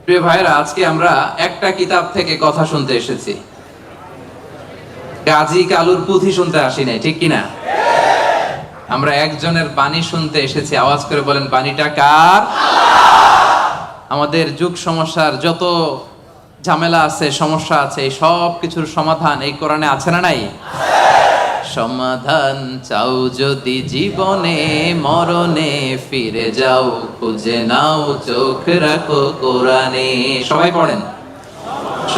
প্রিয় ভাইরা, আজকে আমরা একটা কিতাব থেকে কথা শুনতে এসেছি, গাজী কালুর পুঁথি শুনতে আসি নাই, ঠিক কিনা? আমরা একজনের বাণী শুনতে এসেছি। আওয়াজ করে বলেন, বাণীটা কার? আমাদের যুগ সমস্যার যত ঝামেলা আছে, সমস্যা আছে, এই সব কিছুর সমাধান এই কোরআনে আছে না নাই? সমাধান চাও যদি জীবনে মরণে, ফিরে যাও খুঁজে নাও, চোখ রাখো কোরআনে। সবাই পড়েন,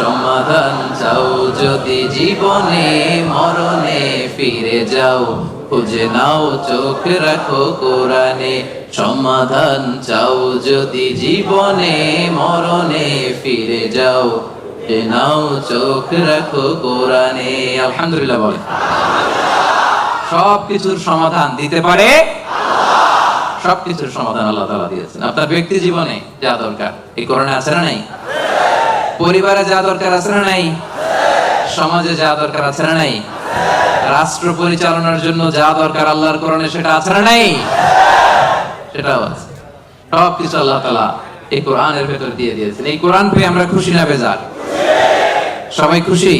সমাধান চাও যদি জীবনে মরণে, ফিরে যাও খুঁজে নাও, চোখ রাখো কোরআনে। সমাধান চাও যদি জীবনে মরণে, ফিরে যাও খুঁজে নাও, চোখ রাখো কোরআনে। আলহামদুলিল্লাহ বলেন। সব কিছুর সমাধান দিতে পারে, সব কিছুর সমাধান আল্লাহ তাআলা দিয়েছেন। আপনার ব্যক্তি জীবনে যা দরকার এই কোরআনে আছে না নাই? পরিবারে যা দরকার আছে না নাই? সমাজে যা দরকার আছে না নাই? রাষ্ট্র পরিচালনার জন্য যা দরকার আল্লাহর কোরআনে সেটা আছে না নাই? সেটাও আছে। সব কিছু আল্লাহ তাআলা এই কোরআনের ভেতর দিয়ে দিয়েছেন। এই কোরআন পেয়ে আমরা খুশি না বেজার? সবাই খুশি?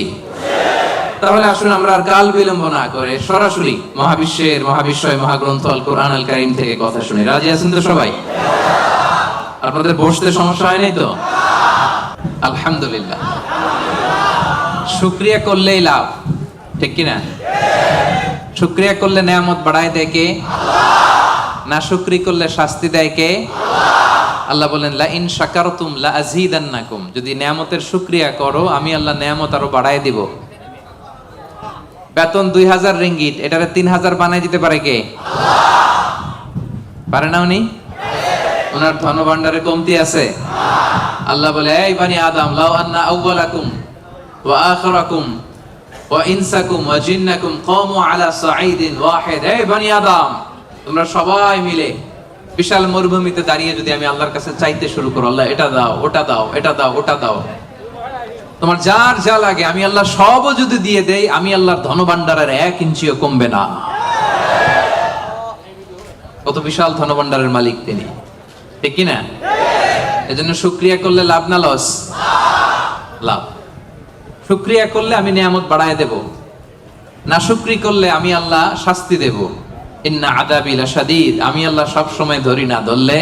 তাহলে আসুন আমরা আর কাল বিলম্ব না করে সরাসরি মহাবিশ্বয় মহাগ্রন্থ আল কোরআন আল কারীম থেকে কথা শুনি। রাজি আছেন তো সবাই? আপনাদের বসতে সমস্যা হয় নাই তো? আলহামদুলিল্লাহ। শুকরিয়া করলেই লাভ, ঠিক কিনা? শুকরিয়া করলে নেয়ামত বাড়ায় দেয় কে? না শুকরি করলে শাস্তি দেয় কে? আল্লাহ বলেন, লা ইন শাকারতুম লা আযীদান্নাকুম, যদি নেয়ামতের শুকরিয়া করো আমি আল্লাহ নেয়ামত আরো বাড়ায় দিব। বেতন 2000 রিঙ্গিট, এটারে 3000 বানাই দিতে পারে কে? পারে না উনি? ওনার ধনভাণ্ডারে কমতি আছে? আল্লাহ বলে, এই বানি আদম, লাউ আন্না আউওয়ালাকুম ওয়া আখিরাকুম ওয়া ইনসাকুম ওয়া জিন্নাকুম কামু আলা সাঈদিন ওয়াহিদ, এই বানি আদম, তোমরা সবাই মিলে বিশাল মরুভূমিতে দাঁড়িয়ে যদি আমি আল্লাহর কাছে চাইতে শুরু করো, আল্লাহ এটা দাও, ওটা দাও, এটা দাও, ওটা দাও, তোমার যার যা লাগে আমি আল্লাহ সবও যদি দিয়ে দেই, আমি আল্লাহর ধনভাণ্ডারের 1 ইঞ্চিও কমবে না। কত বিশাল ধনভাণ্ডারের মালিক তিনি, ঠিক কিনা? এজন্য শুকরিয়া করলে লাভ না লস? লাভ। শুকরিয়া করলে আমি নিয়ামত বাড়ায় দেব, না শুকরি করলে আমি আল্লাহ শাস্তি দেব। ইন্না আযাবি লাশাদীদ, আমি আল্লাহ সব সময় ধরি না, ধরলে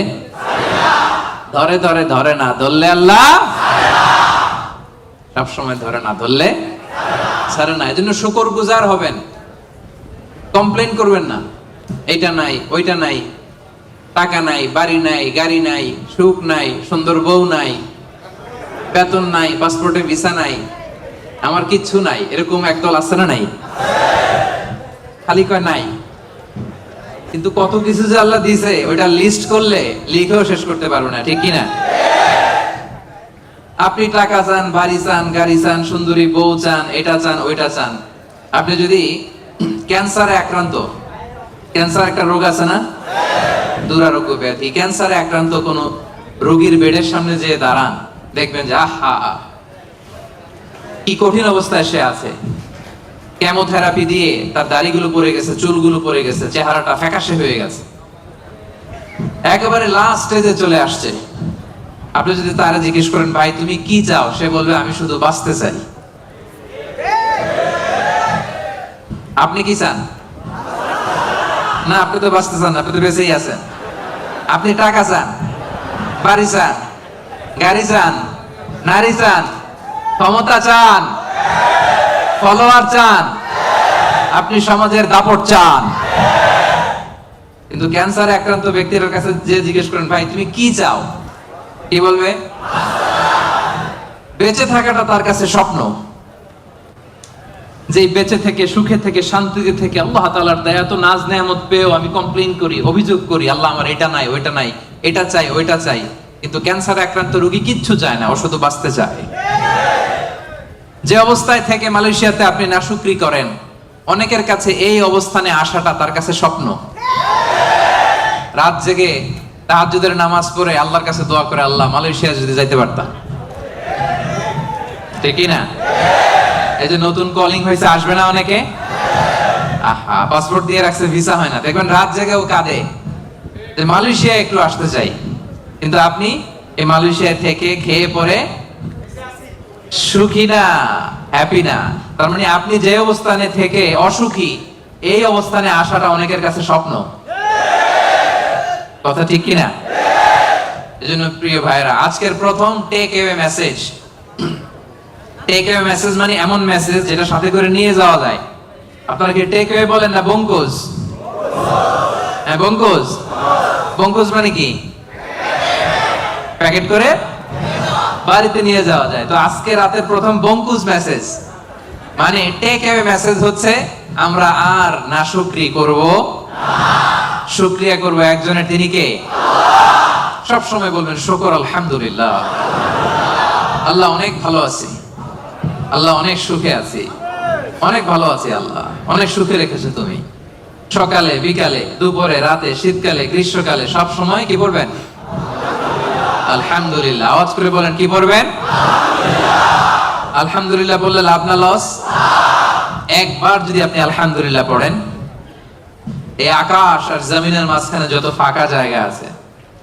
ধরে ধরে ধরে না, ধরলে আল্লাহ সব সময় ধরে না, ধরলে ছাড়ে না। এজন্য শুকরগুজার হবেন, কমপ্লেইন করবেন না। এইটা নাই, ওইটা নাই, টাকা নাই, বাড়ি নাই, গাড়ি নাই, সুখ নাই, সুন্দর বউ নাই, বেতন নাই, পাসপোর্টে ভিসা নাই, আমার কিচ্ছু নাই, এরকম একদল আছে না নাই? খালি কয় নাই, কিন্তু কত কিছু যে আল্লাহ দিয়েছে ওইটা লিস্ট করলে লিখেও শেষ করতে পারবো না, ঠিক কিনা? আপনি টাকা চান, বাড়ি চান, গাড়ি চান, সুন্দরী বউ চান, এটা চান, ওইটা চান। আপনি যদি ক্যান্সারে আক্রান্ত, ক্যান্সার একটা রোগ আছে না, দুরারোগ্য ব্যাধি, ক্যান্সারে আক্রান্ত কোন রোগীর বেডের সামনে যে দাঁড়ান, দেখবেন যে আহা কি কঠিন অবস্থায় সে আছে। কেমোথেরাপি দিয়ে তার দাড়িগুলো পড়ে গেছে, চুলগুলো পড়ে গেছে, চেহারাটা ফ্যাকাশে হয়ে গেছে, একেবারে লাস্ট স্টেজে চলে আসছে। আপনি যদি তারা জিজ্ঞেস করেন, ভাই তুমি কি চাও, সে বলবে আমি শুধু বাঁচতে চাই। আপনি কি চান? না, আপনি তো বাঁচতে চান, আপনি তো বেঁচেই আছেন। আপনি টাকা চান, বাড়ি চান, গাড়ি চান, নারী চান, ক্ষমতা চান, ফলোয়ার চান, আপনি সমাজের দাপট চান। কিন্তু ক্যান্সারে আক্রান্ত ব্যক্তির কাছে যে জিজ্ঞেস করেন, ভাই তুমি কি চাও, কি বলবে? বেঁচে থাকাটা তার কাছে স্বপ্ন। যে বেঁচে থেকে, সুখে থেকে, শান্তিতে থেকে আল্লাহ তাআলার দয়া তো নাজ নেয়ামত পেয়েও আমি কমপ্লেইন করি, অভিযোগ করি, আল্লাহ আমার এটা নাই, ওইটা নাই, এটা চাই, ওইটা চাই। কিন্তু ক্যান্সারে আক্রান্ত রোগী কিচ্ছু চায় না, ও শুধু বাঁচতে চায়। যে অবস্থায় থেকে মালয়েশিয়াতে আপনি নাশুকরি করেন, অনেকের কাছে এই অবস্থানে আসাটা তার কাছে স্বপ্ন। রাত জেগে তাহাজ্জুদের নামাজ পড়ে আল্লাহর কাছে দোয়া করে, আল্লাহ মালয়েশিয়া যদি যাইতে পারতাম, ঠিক না? এই যে নতুন কলিং হয়েছে, আসবে না অনেকে? আহা, পাসপোর্ট দিয়ে রাখছে, ভিসা হয় না, দেখবেন রাত জেগেও কাঁদে যে মালয়েশিয়া একটু আসতে চাই। কিন্তু আপনি এই মালয়েশিয়া থেকে খেয়ে পরে সুখী না, হ্যাপি না। তার মানে আপনি যে অবস্থানে থেকে অসুখী, এই অবস্থানে আসাটা অনেকের কাছে স্বপ্ন। কথা ঠিক কিনা? এজন্য প্রিয় ভাইরা, আজকের প্রথম take away message. Take away message মানে এমন মেসেজ যেটা সাথে করে নিয়ে যাওয়া যায়। আপনারা কি টেক অ্যাওয়ে বলেন না বঙ্কুজ? হ্যাঁ, বঙ্কুজ। বঙ্কুজ মানে কি? প্যাকেট করে বাড়িতে নিয়ে যাওয়া যায়। তো আজকে রাতের প্রথম বঙ্কুজ মেসেজ মানে টেক অ্যাওয়ে মেসেজ হচ্ছে, আমরা আর না শুকরি করব, শুকরিয়া করব একজনের, তিনি কে? সব সময় বলবেন শুকর আলহামদুলিল্লাহ। আল্লাহ অনেক ভালো আছি, আল্লাহ অনেক সুখে আছি, অনেক ভালো আছি, আল্লাহ অনেক সুখে রেখেছে তুমি। সকালে, বিকালে, দুপুরে, রাতে, শীতকালে, গ্রীষ্মকালে সব সময় কি বলবেন? আলহামদুলিল্লাহ। আওয়াজ করে বলেন, কি পড়বেন? আলহামদুলিল্লাহ বললে লাভ না লস? একবার যদি আপনি আলহামদুলিল্লাহ পড়েন, এই আকাশ আর জমিনের মাঝখানে যত ফাঁকা জায়গা আছে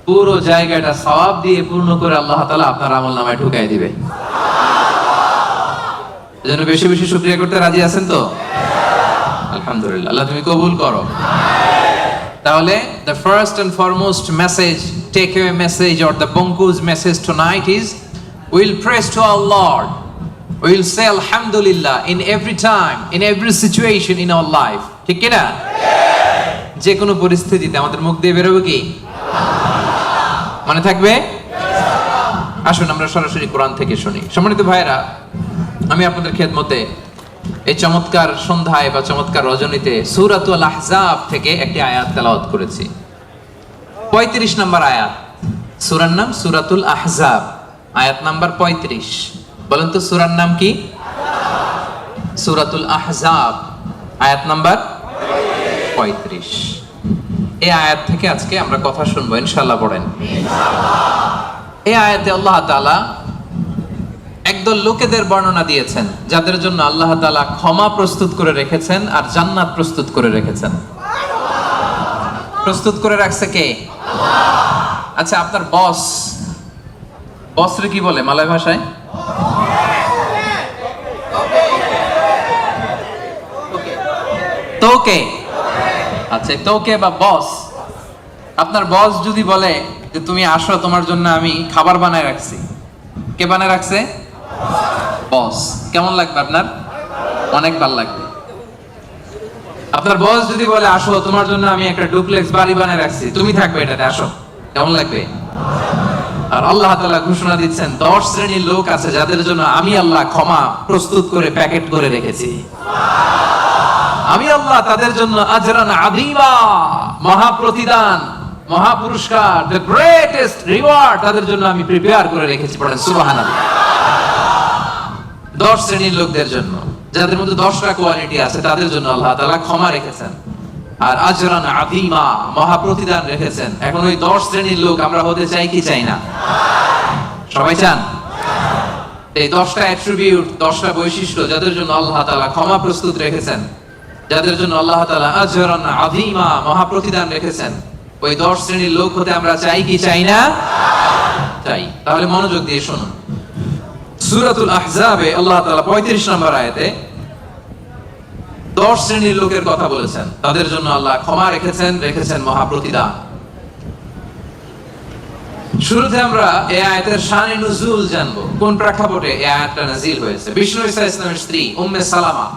পুরো জায়গাটা সওয়াব দিয়ে পূর্ণ করে আল্লাহ তাআলা আপনার আমলনামায় ঢুকাই দিবে। এজন্য বেশি বেশি শুকরিয়া করতে রাজি আছেন তো? আলহামদুলিল্লাহ। আল্লাহ তুমি কবুল করো। তাহলে the first and foremost message, takeaway message or the Bonku's message tonight is, we'll praise to our Lord. We'll say alhamdulillah in every time, in every situation in our life. ঠিক কি না? যে কোনো পরিস্থিতিতে আমাদের মুখ দিয়ে বেরোবে কি? মানে থাকবে? আসুন আমরা সরাসরি কোরআন থেকে শুনি। সম্মানিত ভাইরা, আমি আপনাদের খেদমতে এই চমৎকার সন্ধ্যায় বা চমৎকার রজনীতে সূরাতুল আহজাব থেকে একটি আয়াত তেলাওয়াত করেছি। 35 নম্বর আয়াত। সূরার নাম সূরাতুল আহজাব, আয়াত নাম্বার 35। বলেন তো সূরার নাম কি? সূরাতুল আহজাব, আয়াত নাম্বার 35। এই আয়াত থেকে আজকে আমরা কথা শুনবো ইনশাআল্লাহ। পড়েন। এই আয়াতে আল্লাহ তাআলা একদল লোকেদের বর্ণনা দিয়েছেন যাদের জন্য আল্লাহ তাআলা ক্ষমা প্রস্তুত করে রেখেছেন আর জান্নাত প্রস্তুত করে রেখেছেন। প্রস্তুত করে রাখছে কে? আচ্ছা, আপনার বস, বসরে কি বলে মালয় ভাষায়? তোকে। আচ্ছা, তোকে বা বস। আপনার বস যদি বলে যে তুমি আসো, তোমার জন্য আমি খাবার বানায় রাখছি, কে বানায় রাখছে? বস। কেমন লাগবে আপনার? অনেক ভালো লাগবে। আপনার বস যদি বলে আসো, তোমার জন্য আমি একটা ডুপ্লেক্স বাড়ি বানায় রাখছি, তুমি থাকবে এটাতে, আসো, কেমন লাগবে? আর আল্লাহ তাআলা ঘোষণা দিচ্ছেন 10 শ্রেণীর লোক আছে যাদের জন্য আমি আল্লাহ ক্ষমা প্রস্তুত করে প্যাকেট করে রেখেছি। আমি আল্লাহ তাদের জন্য আজরান আযীমা, মহা প্রতিদান, মহা পুরস্কার, the greatest reward তাদের জন্য আমি প্রিপেয়ার করে রেখেছি। পড়েন সুবহানাল্লাহ। 10 শ্রেণীর লোকদের জন্য, যাদের মধ্যে 10টা কোয়ালিটি আছে, তাদের জন্য আল্লাহ তাআলা ক্ষমা রেখেছেন আর আজরান আযীমা, মহা প্রতিদান রেখেছেন। এখন ওই 10 শ্রেণীর লোক আমরা হতে চাই কি চাই না? সবাই চান? এই 10টা অ্যাট্রিবিউট, 10টা বৈশিষ্ট্য যাদের জন্য আল্লাহ তাআলা ক্ষমা প্রস্তুত রেখেছেন, যাদের জন্য আল্লাহ তাআলা আজরান আযীমা, মহা প্রতিদান রেখেছেন, ওই 10 শ্রেণীর লোক হতে আমরা চাই কি চাই না? চাই। তাহলে মনোযোগ দিয়ে শুনুন। সূরাতুল আহজাবে আল্লাহ তাআলা 35 নম্বর আয়াতে 10 শ্রেণীর লোকের কথা বলেছেন, তাদের জন্য আল্লাহ ক্ষমা রেখেছেন মহা প্রতিদান। শুরুতে আমরা এই আয়াতের শানে নুজুল জানবো, কোন প্রেক্ষাপটে এই আয়াতটা নাযিল হয়েছে। বিষ্ণু ঈসা ইসলামের স্ত্রী উম্মে সালামা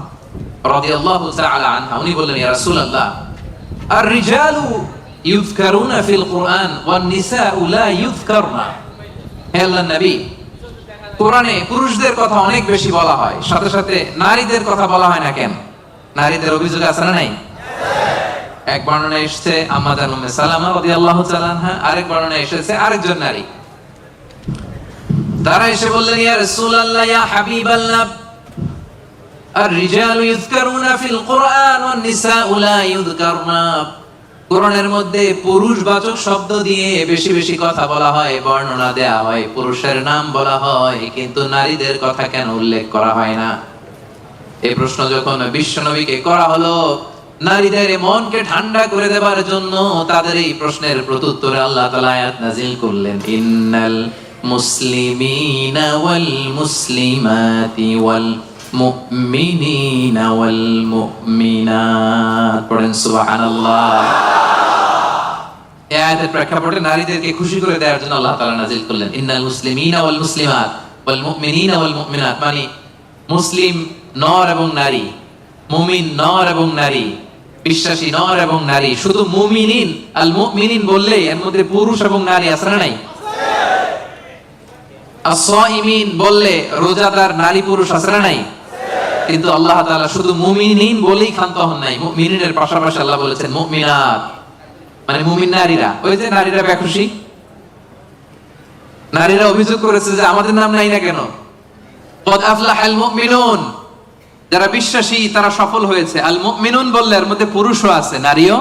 রাদিয়াল্লাহু তাআলা আনহা, উনি বললেন, ইয়া রাসূলুল্লাহ, আর-রিজালু ইউযকারুনা ফিল কুরআন ওয়ান নিসাউ লা ইউযকারনা। হে আল্লাহর নবী, কোরআনে পুরুষদের কথা অনেক বেশি বলা হয়, সাথে সাথে নারীদের কথা বলা হয় না কেন? নারীদের অভিযোগ আছে না নাই? এক বর্ণনায় এসেছে আম্মা জান উম্মে সালামা রাদিয়াল্লাহু তাআলা আনহা, আরেক বর্ণনায় এসেছে আরেকজন নারী। তারা এসে বললেন, ইয়া রাসূলুল্লাহ, ইয়া হাবিবাল্লাহ, আর-রিজালু ইউযকারুনা ফিল কুরআন ওয়ান নিসাউ লা ইউযকারনা। কোরআনের মধ্যে পুরুষবাচক শব্দ দিয়ে বেশি বেশি কথা বলা হয়, বর্ণনা দেয়া হয়, পুরুষের নাম বলা হয়, কিন্তু নারীদের কথা কেন উল্লেখ করা হয় না? এই প্রশ্ন যখন বিশ্বনবীকে করা হলো, নারীদের মনকে ঠান্ডা করে দেবার জন্য তাদের এই প্রশ্নের প্রত্যুত্তরে আল্লাহ তাআলা আয়াত নাযিল করলেন, ইন্নাল মুসলিমিনা ওয়াল মুসলিমাতি ওয়াল মুমিনিনা ওয়াল মুমিনাত। পড়েন সুবহানাল্লাহ। এই আয়াতের প্রেক্ষাপটে নারীদেরকে খুশি করে দেওয়ার জন্য আল্লাহ তাআলা নাযিল করলেন ইন্নাল মুসলিমিনা ওয়াল মুসলিমাত ওয়াল মুমিনিনা ওয়াল মুমিনাত, মানে মুসলিম নর এবং নারী, মুমিন নর এবং নারী, বিশ্বাসী নর এবং নারী। শুধু মুমিনিন আল মুমিনিন বললে এর মধ্যে পুরুষ এবং নারী আছে না নাই? as-সাইমিন বললে রোজাদার নারী পুরুষ আছে না নাই? কিন্তু আল্লাহ তাআলা শুধু মুমিনিন বলেই ক্ষান্ত হন নাই, মুমিনিনের পাশাপাশি আল্লাহ বলেছেন মুমিনাত, মানে মুমিন নারীরা। ওই যে নারীরা বেখুশি, নারীরা অভিযোগ করেছে যে আমাদের নাম নাই না কেন? কদ আফলাহাল মুমিনুন, যারা বিশ্বাসী তারা সফল হয়েছে। আল মুমিনুন বললে এর মধ্যে পুরুষও আছে নারীও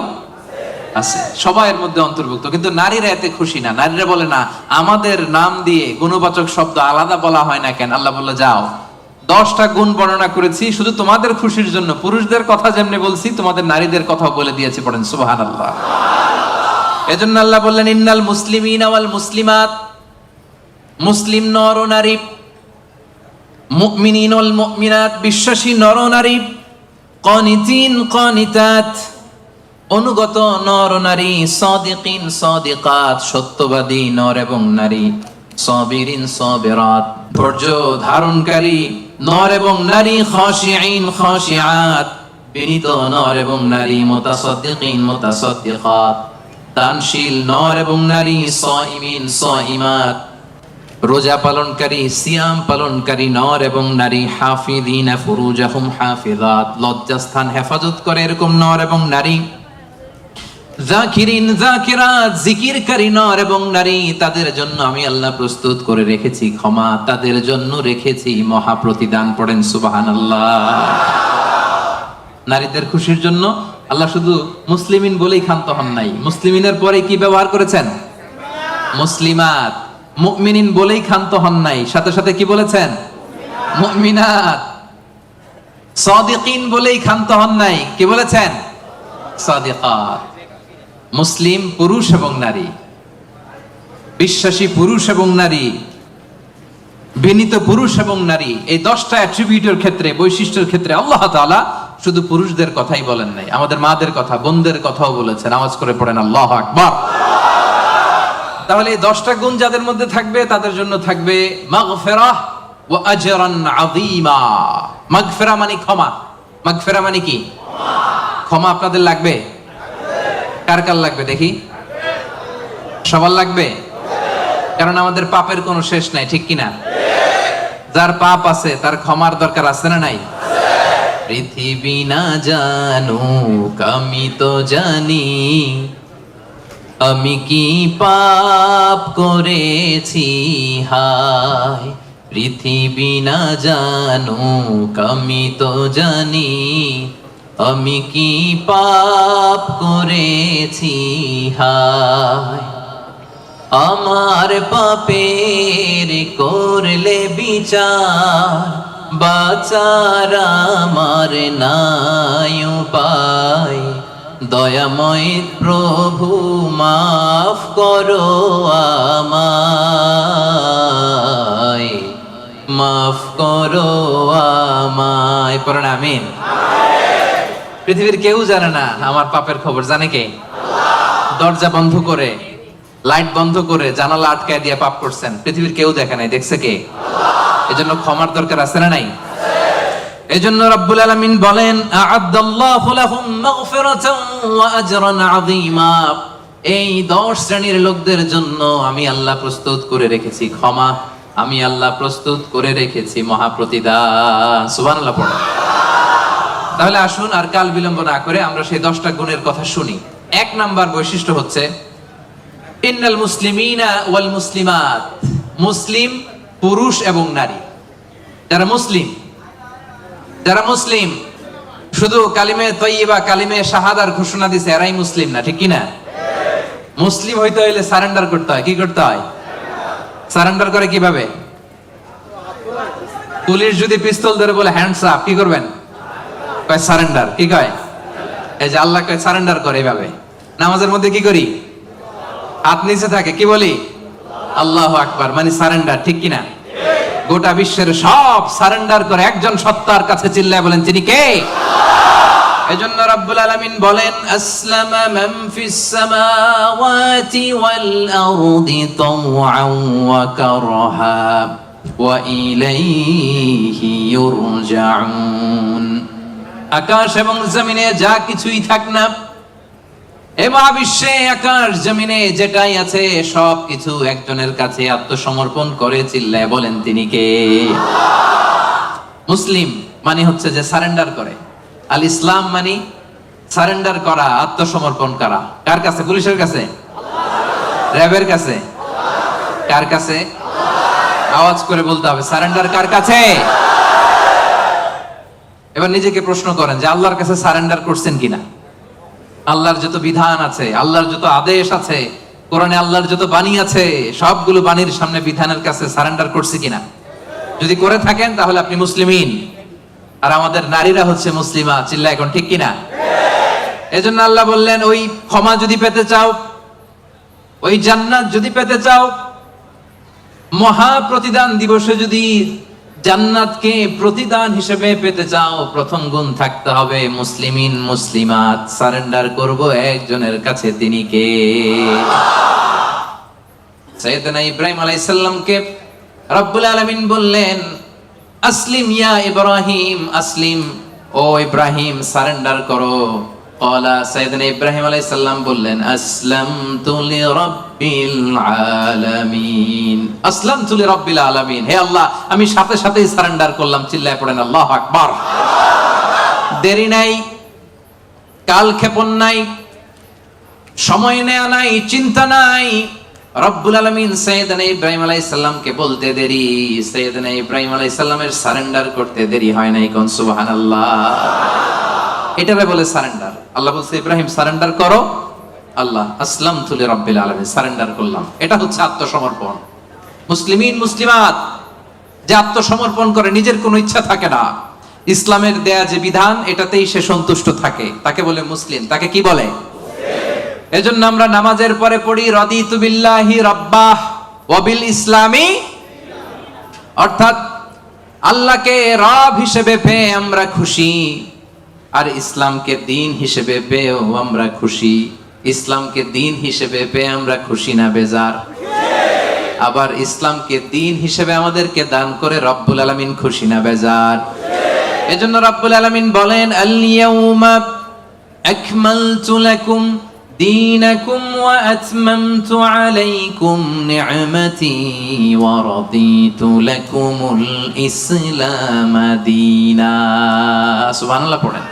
আছে, সবাই এর মধ্যে অন্তর্ভুক্ত। কিন্তু নারীরা এতে খুশি না। নারীরা বলে না আমাদের নাম দিয়ে গুণবাচক শব্দ আলাদা বলা হয় না কেন? আল্লাহ বলল যাও 10টা গুণ বর্ণনা করেছি শুধু তোমাদের খুশির জন্য। পুরুষদের কথা যেমনি বলছি তোমাদের নারীদের কথা বলে দিয়েছি। পড়েন সুবহানাল্লাহ। এজন্য আল্লাহ বললেন ইন্নাল মুসলিমিনা ওয়াল মুসলিমাত, মুসলিম নর ও নারী, মুমিনিন ওয়াল মুমিনাত, বিশ্বাসী নর ও নারী, কানিতিন কানিতাত, অনুগত নর ও নারী, সাদিকিন সাদিকাত, সত্যবাদী নর এবং নারী, সাবিরিন সাবিরাত, ধৈর্য ধারণকারী নর এবং নারী, খাশিঈন খাশিআত, বিনীত নর এবং নারী, মুতাসাদ্দিকিন মুতাসাদ্দিকাত, দানশীল নর এবং নারী, সাইমিন সাইমাত, রোজা পালনকারী সিয়াম পালনকারী নর এবং নারী, হাফিযিনা ফুরুজাহুম হাফিজাত, লজ্জাস্থান হেফাজত করে এরকম নর এবং নারী, যাকিরিন যাকিরাত, জিকিরকারী নর এবং নারী, তাদের জন্য আমি আল্লাহ প্রস্তুত করে রেখেছি ক্ষমা, তাদের জন্য রেখেছি মহা প্রতিদান। পড়েন সুবহানাল্লাহ। নারীদের খুশির জন্য আল্লাহ শুধু মুসলিমিন বলেই ক্ষান্ত হন নাই, মুসলিমিনের পরে কি ব্যবহার করেছেন? মুসলিমাত। মুমিনিন বলেই ক্ষান্ত হন নাই, সাথে সাথে কি বলেছেন? মুমিনাত। সাদিকিন বলেই ক্ষান্ত হন নাই, কি বলেছেন? সাদিকাত। মুসলিম পুরুষ এবং নারী, বিশ্বাসী পুরুষ এবং নারী, বিনীত পুরুষ এবং নারী, এই 10টা অ্যাট্রিবিউটের ক্ষেত্রে, বৈশিষ্ট্যের ক্ষেত্রে আল্লাহ তাআলা শুধু পুরুষদের কথাই বলেন নাই, আমাদের মাদের কথা, বোনদের কথাও বলেছেন। আওয়াজ করে পড়েন আল্লাহু আকবার। তাহলে এই 10টা গুণ যাদের মধ্যে থাকবে তাদের জন্য থাকবে মাগফিরাহ ওয়া আজরান আযীমা। মাগফিরা মানে ক্ষমা। মাগফিরা মানে কি? ক্ষমা। আপনাদের লাগবে? কার কার লাগবে দেখি? সবার লাগবে? কারণ আমাদের পাপের কোনো শেষ নাই, ঠিক কিনা? যার পাপ আছে তার ক্ষমার দরকার আছে না নাই? পৃথিবী না জানুক আমি তো জানি আমি কি পাপ করেছি হায়। পৃথিবী না জানুক আমি তো জানি আমি কি পাপ করেছি হায়। আমার পাপের করলে বিচার, বাঁচার আমার নাই উপায়। দয়াময় প্রভু মাফ করো আমায়, মাফ করো আমায়। পড়েন আমিন। পৃথিবীর কেউ জানে না আমার পাপের খবর, জানে কে? দরজা বন্ধ করে, লাইট বন্ধ করে, জানালা আটকায় দিয়ে পাপ করছেন, পৃথিবীর কেউ দেখে নাই, দেখছে কে? এজন্য ক্ষমার দরকার আছে না নাই? এজন্য রব্বুল আলামিন বলেন আ'আদাল্লাহু লাহুম মাগফিরাতান ওয়া আজরান আযীমা। এই 10 শ্রেণীর লোকদের জন্য আমি আল্লাহ প্রস্তুত করে রেখেছি ক্ষমা, আমি আল্লাহ প্রস্তুত করে রেখেছি মহা প্রতিদান। সুবহানাল্লাহ পড়ো। তাহলে আসুন আর কাল বিলম্ব না করে আমরা সেই 10টা গুণের কথা শুনি। 1 নাম্বার বৈশিষ্ট্য হচ্ছে ইন্নাল মুসলিমিনা ওয়াল মুসলিমাত, মুসলিম পুরুষ এবং নারী। যারা মুসলিম শুধু কালিমে তয়্যিবা কালিমে শাহাদার ঘোষণা দিছে এরাই মুসলিম না, ঠিক কি না? মুসলিম হইতে হইলে সারেন্ডার করতে হয়। কি করতে হয়? সারেন্ডার করে কিভাবে? পুলিশ যদি পিস্তল ধরে বলে হ্যান্ডস আপ, কি করবেন? কয় সারেন্ডার। কি কয়? এই যে আল্লাহ কয় সারেন্ডার করে। এইভাবে নামাজের মধ্যে কি করি? হাত নিচে থাকে, কি বলি? আল্লাহু আকবার, মানে সারেন্ডার, ঠিক কিনা? গোটা বিশ্বের সব সারেন্ডার করে একজন সত্তার কাছে চিল্লায় বলেন, তিনি কে? এজন্য রব্বুল আলামিন বলেন, আসলামা মান ফিস সামাওয়াতি ওয়াল আরদি তাওআন ওয়া কারহা ওয়া ইলাইহি ইউরজাউন। আকাশ এবং জমিনে যা কিছুই থাক না, এ মহাবিশ্বে আকাশ জমিনে যেটাই আছে সব কিছু একজনের কাছে আত্মসমর্পণ করে চিল্লায় বলেন, তিনি কে? মুসলিম মানে হচ্ছে যে সারেন্ডার করে। আল ইসলাম মানে সারেন্ডার করা, আত্মসমর্পণ করা। কার কাছে? পুলিশের কাছে? র্যাবের কাছে? কার কাছে? আওয়াজ করে বলতে হবে, সারেন্ডার কার কাছে? এবার নিজেকে প্রশ্ন করেন যে আল্লাহর কাছে সারেন্ডার করছেন কিনা? আল্লাহর যত বিধান আছে, আল্লাহর যত আদেশ আছে, কোরআনে আল্লাহর যত বাণী আছে, সবগুলো বাণীর সামনে বিধানের কাছে সারেন্ডার করছে কিনা? যদি করে থাকেন তাহলে আপনি মুসলিমিন। আর আমাদের নারীরা হচ্ছে মুসলিমা, চিল্লা এখন, ঠিক কিনা? এজন্য আল্লাহ বললেন, ওই ক্ষমা যদি পেতে চাও, ওই জান্নাত যদি পেতে চাও, মহা প্রতিদান দিবসে যদি জান্নাতকে প্রতিদান হিসেবে পেতে চাও, প্রথম গুণ থাকতে হবে মুসলিমিন মুসলিমাত। সারেন্ডার করব একজনের কাছে, তিনি কে? সাইয়েদনা ইব্রাহিম আলাইহিস সালামকে রব্বুল আলামিন বললেন, আসলিম ইয়া ইব্রাহিম, আসলিম, ও ইব্রাহিম সারেন্ডার করো। ক্বালা, সাইয়েদনা ইব্রাহিম আলাইহিস সালাম বললেন, আসলামতু লিরাব্বিল আলামিন, আসলামতু লিরাব্বিল আলামিন, হে আল্লাহ আমি সাথে সাথেই সারেন্ডার করলাম। চিল্লায় পড়েন আল্লাহু আকবার। দেরি নাই, কালক্ষেপণ নাই, সময় নেওয়া নাই, চিন্তা নাই। রব্বুল আলামিন সাইয়েদনা ইব্রাহিম আলাইহিস সালামকে বলতে দেরি, সাইয়েদনা ইব্রাহিম আলাইহিস সালামের সারেন্ডার করতে দেরি হয় নাই। কোন সুবহানাল্লাহ। এটারে বলে সারেন্ডার। আল্লাহ বলছে, ইব্রাহিম সারেন্ডার করো। আল্লাহ, আসলামতু লিরাব্বিল আলামিন, সারেন্ডার করলাম। এটা হচ্ছে আত্মসমর্পণ। মুসলিমিন মুসলিমাত যে আত্মসমর্পণ করে, নিজের কোনো ইচ্ছা থাকে না, ইসলামের দেয়া যে বিধান এটাতেই সে সন্তুষ্ট থাকে, তাকে বলে মুসলিম। তাকে কি বলে? এজন্য আমরা নামাজের পরে পড়ি, রাদিতু বিল্লাহি রাব্বাহ ওয়া বিল ইসলামি, অর্থাৎ আল্লাহকে রব হিসেবে পেয়ে আমরা খুশি, আর ইসলামকে দিন হিসেবে পেয়েও আমরা খুশি। ইসলামকে দিন হিসেবে পেয়ে আমরা খুশি না বেজার? আবার ইসলামকে দিন হিসেবে আমাদেরকে দান করে রব্বুল আলামিন খুশি না বেজার? এজন্য রব্বুল আলামিন বলেন, আল ইয়াউমা আকমালতু লাকুম দীনাকুম ওয়া আতমামতু আলাইকুম নি'মাতি ওয়া রাদিতু লাকুমুল ইসলাম দীনা। সুবহানাল্লাহ পড়েন।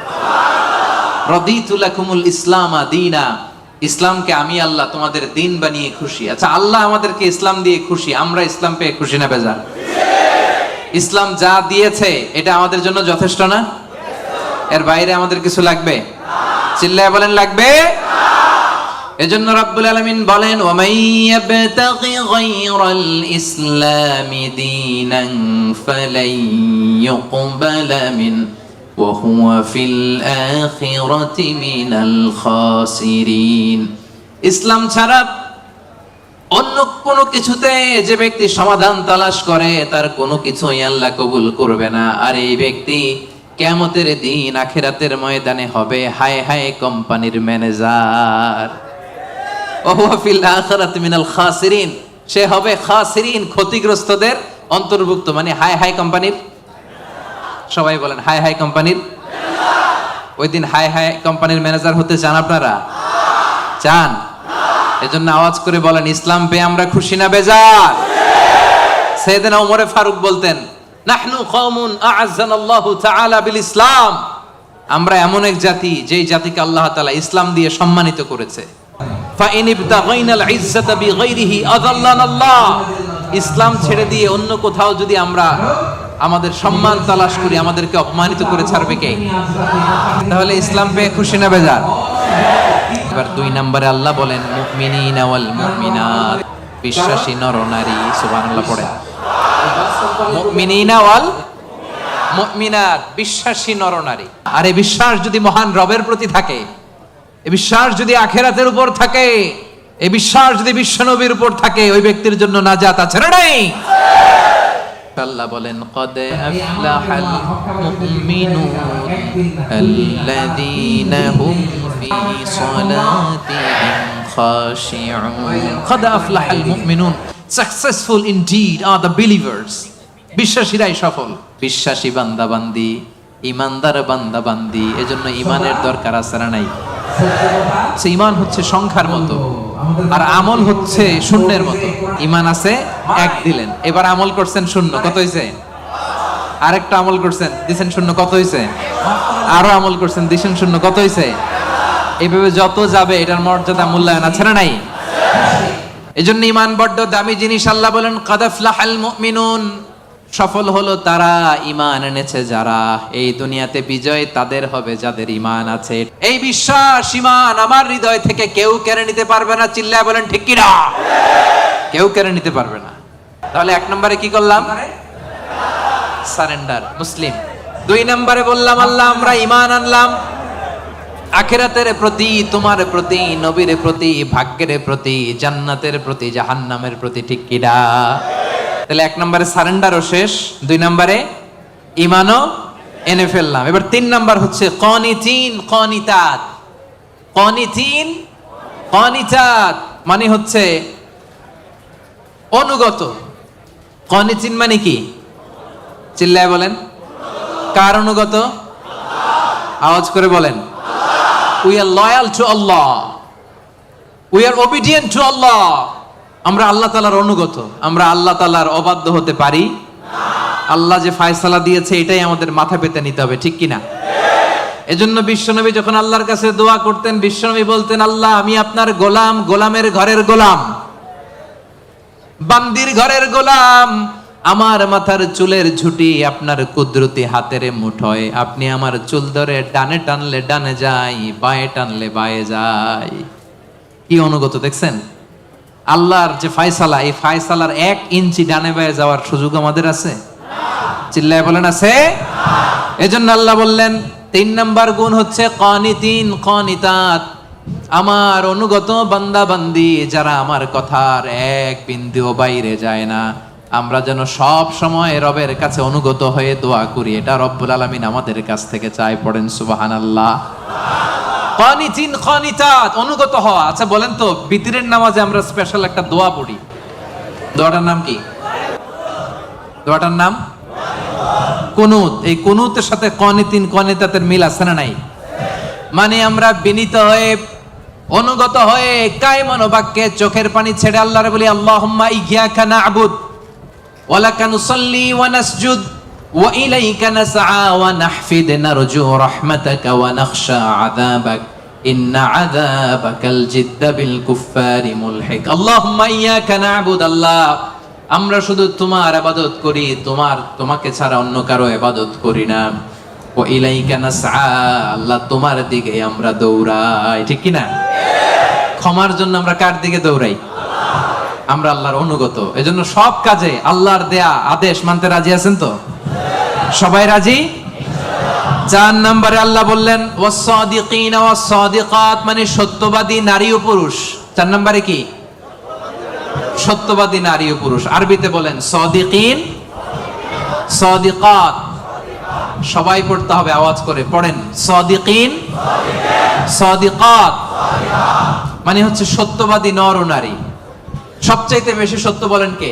রাদিতু লাকুমুল ইসলাম দীনা, ইসলামকে আমি আল্লাহ তোমাদের দিন বানিয়ে খুশি। আচ্ছা, আল্লাহ আমাদেরকে ইসলাম দিয়ে খুশি, আমরা ইসলাম পেয়ে খুশি না বেজার? ইসলাম যা দিয়েছে এটা আমাদের জন্য যথেষ্ট না? এর বাইরে আমাদের কিছু লাগবে? চিল্লায় বলেন, লাগবে। এজন্য রব্বুল আলামিন বলেন, ওয়া মান ইয়াবতাগি গায়রাল ইসলামি দীনান ফালাই ইউকবালা মিন ওয়া হুয়া ফিল আখিরাতি মিনাল খাসিরিন। ইসলাম ছাড়া অন্য কোনো কিছুতে যে ব্যক্তি সমাধান তালাশ করে, তার কোনো কিছুই আল্লাহ কবুল করবে না। আর এই ব্যক্তি কিয়ামতের দিন আখিরাতের ময়দানে হবে হায় হায় কোম্পানির ম্যানেজার। ওয়া ফিল আখিরাতি মিনাল খাসিরিন, সে হবে খাসিরিন, ক্ষতিগ্রস্তদের অন্তর্ভুক্ত। মানে হায় হায় কোম্পানির, সবাই বলেন হায় হায় কোম্পানির। ওই দিন হায় হায় কোম্পানির ম্যানেজার হতে চান আপনারা? চান? এজন্য আওয়াজ করে বলেন, ইসলাম পেয়ে আমরা খুশি না বেজার? সাইয়েদনা ওমর ফারুক বলতেন, নাহনু কওমুন আ'আজ্জানাল্লাহু তাআলা বিল ইসলাম, আমরা এমন এক জাতি যেই জাতিকে আল্লাহ তাআলা ইসলাম দিয়ে সম্মানিত করেছে। ফা ইন ইবতাগাইনাল ইজ্জাতা বিগাইরিহি আযাল্লানাল্লাহ, ইসলাম ছেড়ে দিয়ে অন্য কোথাও যদি আমরা আমাদের সম্মান তালাশ করি, আমাদেরকে অপমানিত করে ছাড়বে কে? তাহলে ইসলাম পেয়ে খুশি না বেজার? এবার 2 নম্বরে আল্লাহ বলেন, মুমিনিনা ওয়াল মুমিনাত, বিশ্বাসী নর নারী। সুবহানাল্লাহ পড়েন। মুমিনিনা ওয়াল মুমিনাত, বিশ্বাসী নর নারী। আর এই বিশ্বাস যদি মহান রবের প্রতি থাকে, এই বিশ্বাস যদি আখিরাতের উপর থাকে, এই বিশ্বাস যদি বিশ্বনবীর উপর থাকে ওই ব্যক্তির জন্য নাজাত আছে না নাই? আল্লাহ বলেন কদ আফলাহাল মুমিনুন আল্লাযীনা হুম ফি সালাতিহিম খাশিউন। কদ আফলাহাল মুমিনুন, successful indeed are the believers. বিশ্বাসীরাই সফল। বিশ্বাসী বান্দা বান্দি, ইমানদার বান্দা বান্দি, এজন্য ইমানের দরকার আছে না নাই? সে ইমান হচ্ছে সংখ্যার মতো আর আমল হচ্ছে শূন্যের মতো। ইমান আছে এক দিলেন, এবার আমল করছেন শূন্য, কত হয়েছে? আরেকটা আমল করছেন দিছেন শূন্য, কত হয়েছে? আরো আমল করছেন দিছেন শূন্য, কত হয়েছে? এইভাবে যত যাবে এটার মর্যাদা মূল্যায়ন আছে না নাই? এজন্য ইমান বড্ড দামি জিনিস। আল্লাহ বলেন কাদ আফলাহাল মুমিনুন, সফল হলো তারা ঈমান এনেছে যারা। এই দুনিয়াতে বিজয় তাদের হবে যাদের ঈমান আছে। এই বিশ্বাস ঈমান আমার হৃদয় থেকে কেউ কেড়ে নিতে পারবে না। চিল্লায় বলেন ঠিক কি না? কেউ কেড়ে নিতে পারবে না। তাহলে এক নম্বরে কি করলাম? সারেন্ডার, মুসলিম। দুই নম্বরে বললাম আল্লাহ আমরা ঈমান আনলাম আখিরাতের প্রতি, তোমার প্রতি, নবীর প্রতি, ভাগ্যের প্রতি, জান্নাতের প্রতি, জাহান্নামের প্রতি, ঠিক কি না? তাহলে এক নম্বরে সারেন্ডারও শেষ, দুই নম্বরে ঈমানও এনে ফেললাম। এবার তিন নম্বর হচ্ছে কানিতিন কানিতাত। কানিতিন কানিতাত মানে হচ্ছে অনুগত। কানিতিন মানে কি? চিল্লায় বলেন। কার অনুগত? আওয়াজ করে বলেন। We are loyal to Allah. We are obedient to Allah. আমরা আল্লাহ তাআলার অনুগত। আমরা আল্লাহ তাআলার অবাধ্য হতে পারি না। আল্লাহ যে ফয়সালা দিয়েছে এটাই আমাদের মাথা পেতে নিতে হবে, ঠিক কি না? এজন্য বিশ্বনবী যখন আল্লাহর কাছে দোয়া করতেন, বিশ্বনবী বলতেন আল্লাহ আমি আপনার গোলাম, গোলামের ঘরের গোলাম, বান্দির ঘরের গোলাম। আমার মাথার চুলের ঝুঁটি আপনার কুদরতি হাতের মুঠোয়। আপনি আমার চুল ধরে ডানে টানলে ডানে যাই, বাঁয়ে টানলে বাঁয়ে যাই। কি অনুগত দেখছেন? আল্লাহর যে ফয়সালা, এই ফয়সালার 1 ইঞ্চি ডানে বাঁয়ে যাওয়ার সুযোগ আমাদের আছে? চিল্লায় বলেন আছে? এজন্য আল্লাহ বললেন 3 নাম্বার গুণ হচ্ছে কানিতিন কানিতাত, আমার অনুগত বান্দা বান্দি যারা আমার কথার এক বিন্দুও বাইরে যায় না। আমরা যেন সব সময় রবের কাছে অনুগত হয়ে দোয়া করি, এটা রব্বুল আলামিন আমাদের কাছ থেকে চায়। পড়েন সুবহানাল্লাহ। কানিতিন কানিতাত, অনুগত হওয়া। আচ্ছা বলেন তো, বিতরের নামাজে আমরা স্পেশাল একটা দোয়া পড়ি, দোয়াটার নাম কি? দোয়াটার নাম কুনুত। এই কুনুতের সাথে কানিতিন কানিতাতের মিল আছে না নাই? মানে আমরা বিনীত হয়ে, অনুগত হয়ে, কায় মনোবাক্যে চোখের পানি ছেড়ে আল্লাহরে বলি আল্লাহুম্মা ইয়্যাকা না'বুদ ওয়া লাকা নুসাল্লি ওয়া নাসজুদ ওয়া ইলাইকা নাসআ ওয়া নাহফিদ নারজু রাহমাতাকা ওয়া নাখশা আযাবাক ইন্না আযাবাকাল জিদ্দা বিল কুফফারি মুলহিক। আল্লাহুম্মা ইয়্যাকা না'বুদ, আল্লাহ আমরা শুধু তোমার ইবাদত করি, তোমাকে ছাড়া অন্য কারো ইবাদত করি না। ও ইলাইকা নাসআ, আল্লাহ তোমার দিকে আমরা দৌড়াই, ঠিক কি না? ক্ষমার জন্য আমরা কার দিকে দৌড়াই? আমরা আল্লাহর অনুগত। এজন্য সব কাজে আল্লাহর দেয়া আদেশ মানতে রাজি আছেন তো? সবাই রাজি? 4 নম্বরে আল্লাহ বললেন ওয়াস-সাদিকিনা ওয়াস-সাদিকাত, মানে সত্যবাদী নারী ও পুরুষ। 4 নম্বরে কি? সত্যবাদী নারী ও পুরুষ। আরবিতে বলেন সাদিকিন সাদিকাত। সবাই পড়তে হবে, আওয়াজ করে পড়েন। সাদিকিন সাদিকাত মানে হচ্ছে সত্যবাদী নর ও নারী। সবচাইতে বেশি সত্য বলেন কে?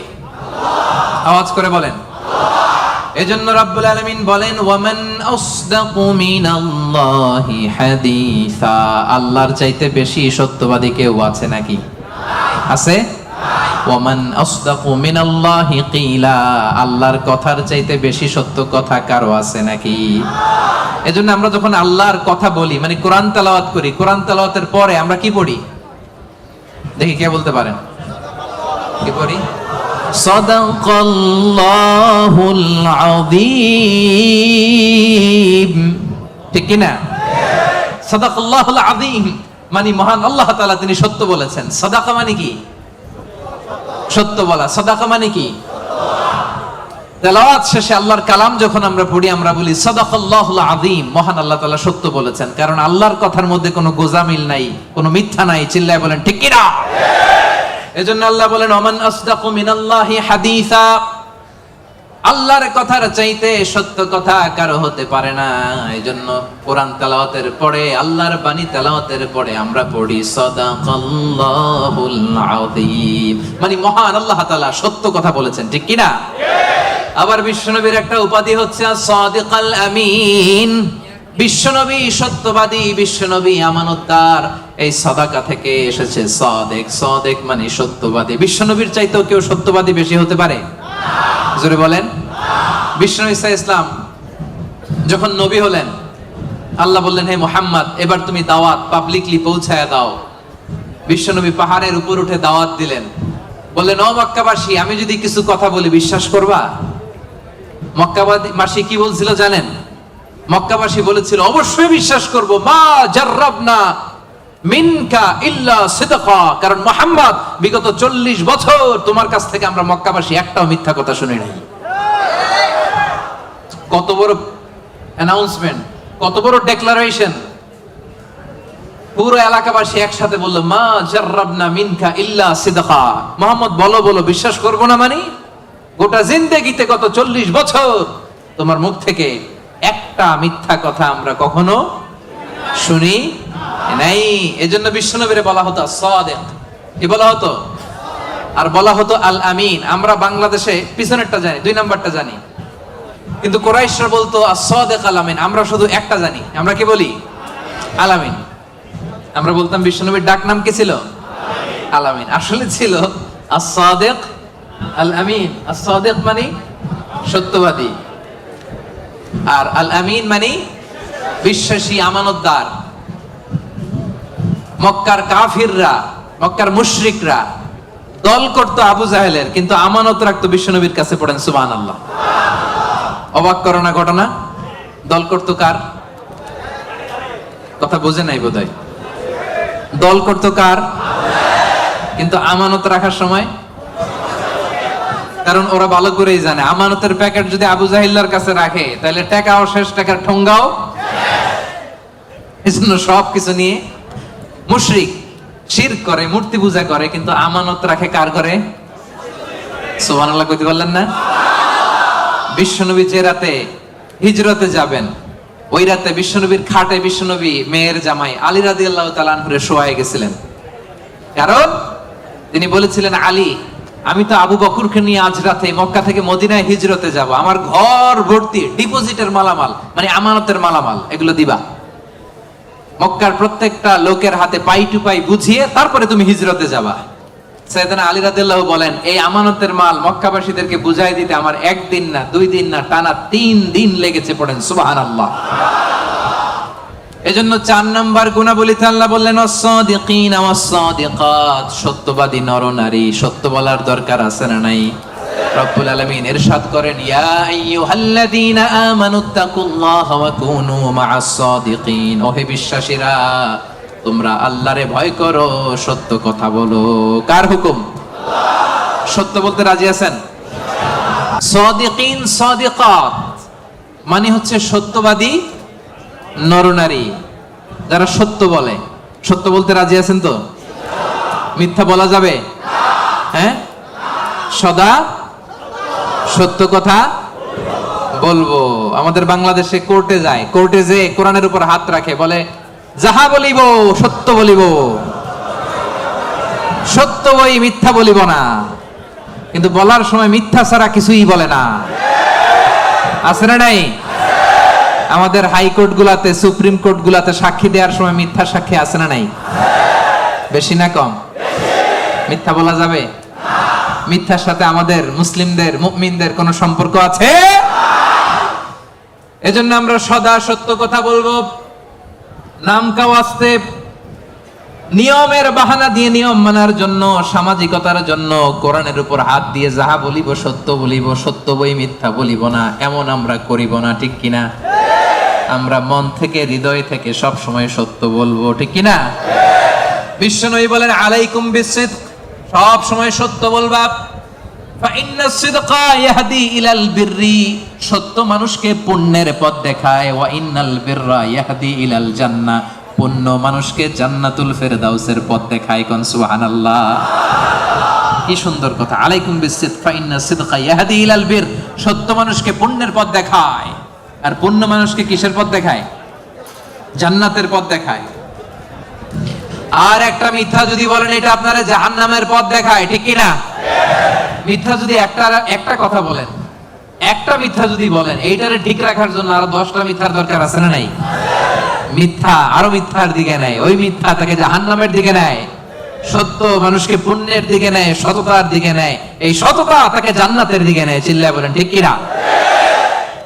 আওয়াজ করে বলেন। এজন্য রাব্বুল আলামিন বলেন ওয়ামান আসদাকু মিনাল্লাহি হাদিসা, আল্লাহর চাইতে বেশি সত্যবাদী কেউ আছে নাকি? আছে? ওয়ামান আসদাকু মিনাল্লাহি কিলা, আল্লাহর কথার চাইতে বেশি সত্য কথা কারো আছে নাকি? এজন্য আমরা যখন আল্লাহর কথা বলি, মানে কোরআন তেলাওয়াত করি, কোরআন তেলাওয়াতের পরে আমরা কি পড়ি? দেখি কে বলতে পারেন? কি পড়ি? সাদাকাল্লাহুল আযীম, ঠিক কি না? সাদাকাল্লাহুল আযীম মানে মহান আল্লাহ তাআলা তিনি সত্য বলেছেন। সাদাকা মানে কি? সত্য বলা। সাদাকা মানে কি? তেলাওয়াত শেষে আল্লাহর কালাম যখন আমরা পড়ি আমরা বলি সাদাকাল্লাহুল আযীম, মহান আল্লাহ তাআলা সত্য বলেছেন। কারণ আল্লাহর কথার মধ্যে কোনো গোজামিল নাই, কোনো মিথ্যা নাই। চিল্লায় বলেন ঠিক কি না? এজন্য আল্লাহ বলেন ওমান আসদাকু মিনাল্লাহি হাদিসা, আল্লাহর কথার চাইতে সত্য কথা কারো হতে পারে না। এজন্য কোরআন তেলাওয়াতের পরে, আল্লাহর বাণী তেলাওয়াতের পরে আমরা পড়ি সাদাকাল্লাহুল আযীম, মানে মহান আল্লাহ তাআলা সত্য কথা বলেছেন। ঠিক কি না? আবার বিশ্বনবীর একটা উপাধি হচ্ছে সাদিকাল আমিন। বিশ্বনবী সত্যবাদী, বিশ্বনবী আমানতদার। এই সাদাকা থেকে এসেছে সাদেক। সাদেক মানে সত্যবাদী। বিশ্বনবীর চাইতেও কেউ সত্যবাদী বেশি হতে পারে? জোরে বলেন। বিশ্বনবী সাল্লাল্লাহু আলাইহি ওয়াসাল্লাম যখন নবী হলেন, আল্লাহ বললেন হে মুহাম্মদ এবার তুমি দাওয়াত পাবলিকলি পৌঁছায় দাও। বিশ্বনবী পাহাড়ের উপর উঠে দাওয়াত দিলেন। বললেন ও মক্কাবাসী, আমি যদি কিছু কথা বলি বিশ্বাস করবা? মক্কাবাসী কি বলছিল জানেন? মক্কাবাসী বলেছিল অবশ্যই বিশ্বাস করব। মা জাররাবনা মিনকা ইল্লা সিদকা, কারণ মুহাম্মদ বিগত 40 বছর তোমার কাছ থেকে আমরা মক্কাবাসী একটাও মিথ্যা কথা শুনি নাই। কত বড় অ্যানাউন্সমেন্ট, কত বড় ডেক্লারেশন। পুরো এলাকাবাসী একসাথে বলল মা জাররাবনা মিনকা ইল্লা সিদকা। মুহাম্মদ বলো বলো, বিশ্বাস করব না মানে? গোটা জিন্দেগিতে গত 40 বছর তোমার মুখ থেকে একটা মিথ্যা কথা আমরা কখনো শুনি নাই। এজন্য বিশ্বনবীরে বলা হতো সাদিক। কি বলা হতো? আর বলা হতো আল আমিন। আমরা বাংলাদেশে পিছনেরটা জানি, 2 নাম্বারটা জানি, কিন্তু কুরাইশরা বলতো as-সাদিক আল আমিন। আমরা শুধু একটা জানি, আমরা কি বলি? আল আমিন। আমরা বলতাম বিশ্বনবীর ডাক নাম কি ছিল? আল আমিন। আসলে ছিল as-সাদিক আল আমিন। as-সাদিক মানে সত্যবাদী, আর আল আমিন মানে বিশ্বাসী, আমানতদার। মক্কার কাফিররা, মক্কার মুশরিকরা দল করতো আবু জাহেলের, কিন্তু আমানত রাখতো বিশ্বনবীর কাছে। পড়েন সুবহানাল্লাহ। অবাক করো না ঘটনা? দল করতো কার? কথা বোঝে নাই বোধহয়। দল করতো কার? কিন্তু আমানত রাখার সময়, কারণ ওরা ভালো করেই জানে আমানতের প্যাকেট যদি আবু জাহিল্লার কাছে রাখে তাহলে টাকাও শেষ, টাকার ঠোঙ্গাও। এজন্য সবকিছু নিয়ে মুশরিক শিরক করে, মূর্তি পূজা করে, কিন্তু আমানত রাখে কার ঘরে? সুবহানাল্লাহ কইতে বললেন না? বিশ্বনবী যে রাতে হিজরতে যাবেন, ওই রাতে বিশ্বনবীর খাটে বিশ্বনবী মেয়ের জামাই আলী রাদিয়াল্লাহু তাআলা আনহুরে শোয়ায় গেছিলেন। কারণ তিনি বলেছিলেন আলী, আমি তো আবু বকরকে নিয়ে আজ রাতে মক্কা থেকে মদিনায় হিজরতে যাব, আমার ঘর ভর্তি ডিপোজিটের মালামাল, মানে আমানতের মালামাল, এগুলো দিবা। মক্কার প্রত্যেকটা লোকের হাতে পাই টু পাই বুঝিয়ে তারপরে তুমি হিজরতে যাবা। সাইয়েদনা আলী রাদিয়াল্লাহু বলেন এই আমানতের মাল মক্কাবাসীদেরকে বুঝাই দিতে আমার 1 দিন না 2 দিন না টানা 3 দিন লেগেছে। পড়েন সুবহানাল্লাহ। এজন্য 4 নাম্বার গুণাবলীতে আল্লাহ বললেন as-সাদিকিনা ওয়াস-সাদিকাত, সত্যবাদী নর নারী। সত্য বলার দরকার আছে না নাই? রব্বুল আলামিন ইরশাদ করেন ইয়া আইয়ুহাল্লাযীনা আমানুত্তাকুল্লাহা ওয়া কুনু মা'আস-সাদিকিন, ওহে বিশ্বাসীরা তোমরা আল্লাহরে ভয় করো, সত্য কথা বলো। কার হুকুম? আল্লাহ। সত্য বলতে রাজি আছেন? সাদিকিন সাদিকাত মানে হচ্ছে সত্যবাদী নরনারী, যারা সত্য বলে। সত্য বলতে রাজি আছেন তো? মিথ্যা বলা যাবে? হ্যাঁ, সদা সত্য কথা বলবো। আমাদের বাংলাদেশে কোর্টে যায়, কোর্টে যে কোরআনের উপর হাত রাখে, বলে যাহা বলিব সত্য বলিব, সত্য বই মিথ্যা বলিব না। কিন্তু বলার সময় মিথ্যা ছাড়া কিছুই বলে না। আছে না নাই? আমাদের হাইকোর্ট গুলাতে, সুপ্রিম কোর্ট গুলাতে সাক্ষী দেওয়ার সময় মিথ্যা সাক্ষী আছে না নাই? বেশি না কম? মিথ্যা বলা যাবে? মিথ্যার সাথে আমাদের মুসলিমদের, মুমিনদের কোনো সম্পর্ক আছে? এজন্য আমরা সদা সত্য কথা বলবো। নাম কাওয়াস্তে নিয়মের বাহানা দিয়ে, নিয়ম মানার জন্য, সামাজিকতার জন্য কোরআনের উপর হাত দিয়ে যাহা বলিব সত্য বলিব, সত্য বই মিথ্যা বলিব না, এমন আমরা করিব না। ঠিক কিনা? আমরা মন থেকে, হৃদয় থেকে সব সময় সত্য বলবো। ঠিক কিনা? বিশ্বনবী বলেন আলাইকুম বিসিদক, সব সময় সত্য বলবা। ফাইন্নাস সিদকা ইয়াহদি ইলাল বিররি, সত্য মানুষকে পুণ্যের পথ দেখায়। ওয়া ইন্নাল বিররা ইয়াহদি ইলাল জান্নাহ, পুণ্য মানুষকে জান্নাতুল ফেরদাউসের পথ দেখায়। কোন সুবহানাল্লাহ। কি সুন্দর কথা। আলাইকুম বিসিদক ফাইন্নাস সিদকা ইয়াহদি ইলাল বির, সত্য মানুষকে পুণ্যের পথ দেখায়, আর পুণ্য মানুষকে কিসের পথ দেখায়? জান্নাতের পথ দেখায়। আর একটা মিথ্যা যদি বলেন এটা আপনারা জাহান্নামের পথ দেখায়, ঠিক কি না? মিথ্যা যদি একটা কথা বলেন, একটা মিথ্যা যদি বলেন, এইটারে ঠিক রাখার জন্য আরো 10টা মিথ্যার দরকার আছে না নাই? মিথ্যা আরো মিথ্যার দিকে নেয়, ওই মিথ্যা তাকে জাহান্নামের দিকে নেয়। সত্য মানুষকে পুণ্যের দিকে নেয়, সততার দিকে নেয়, এই সততা তাকে জান্নাতের দিকে নেয়। চিল্লায় বলেন ঠিক কি না?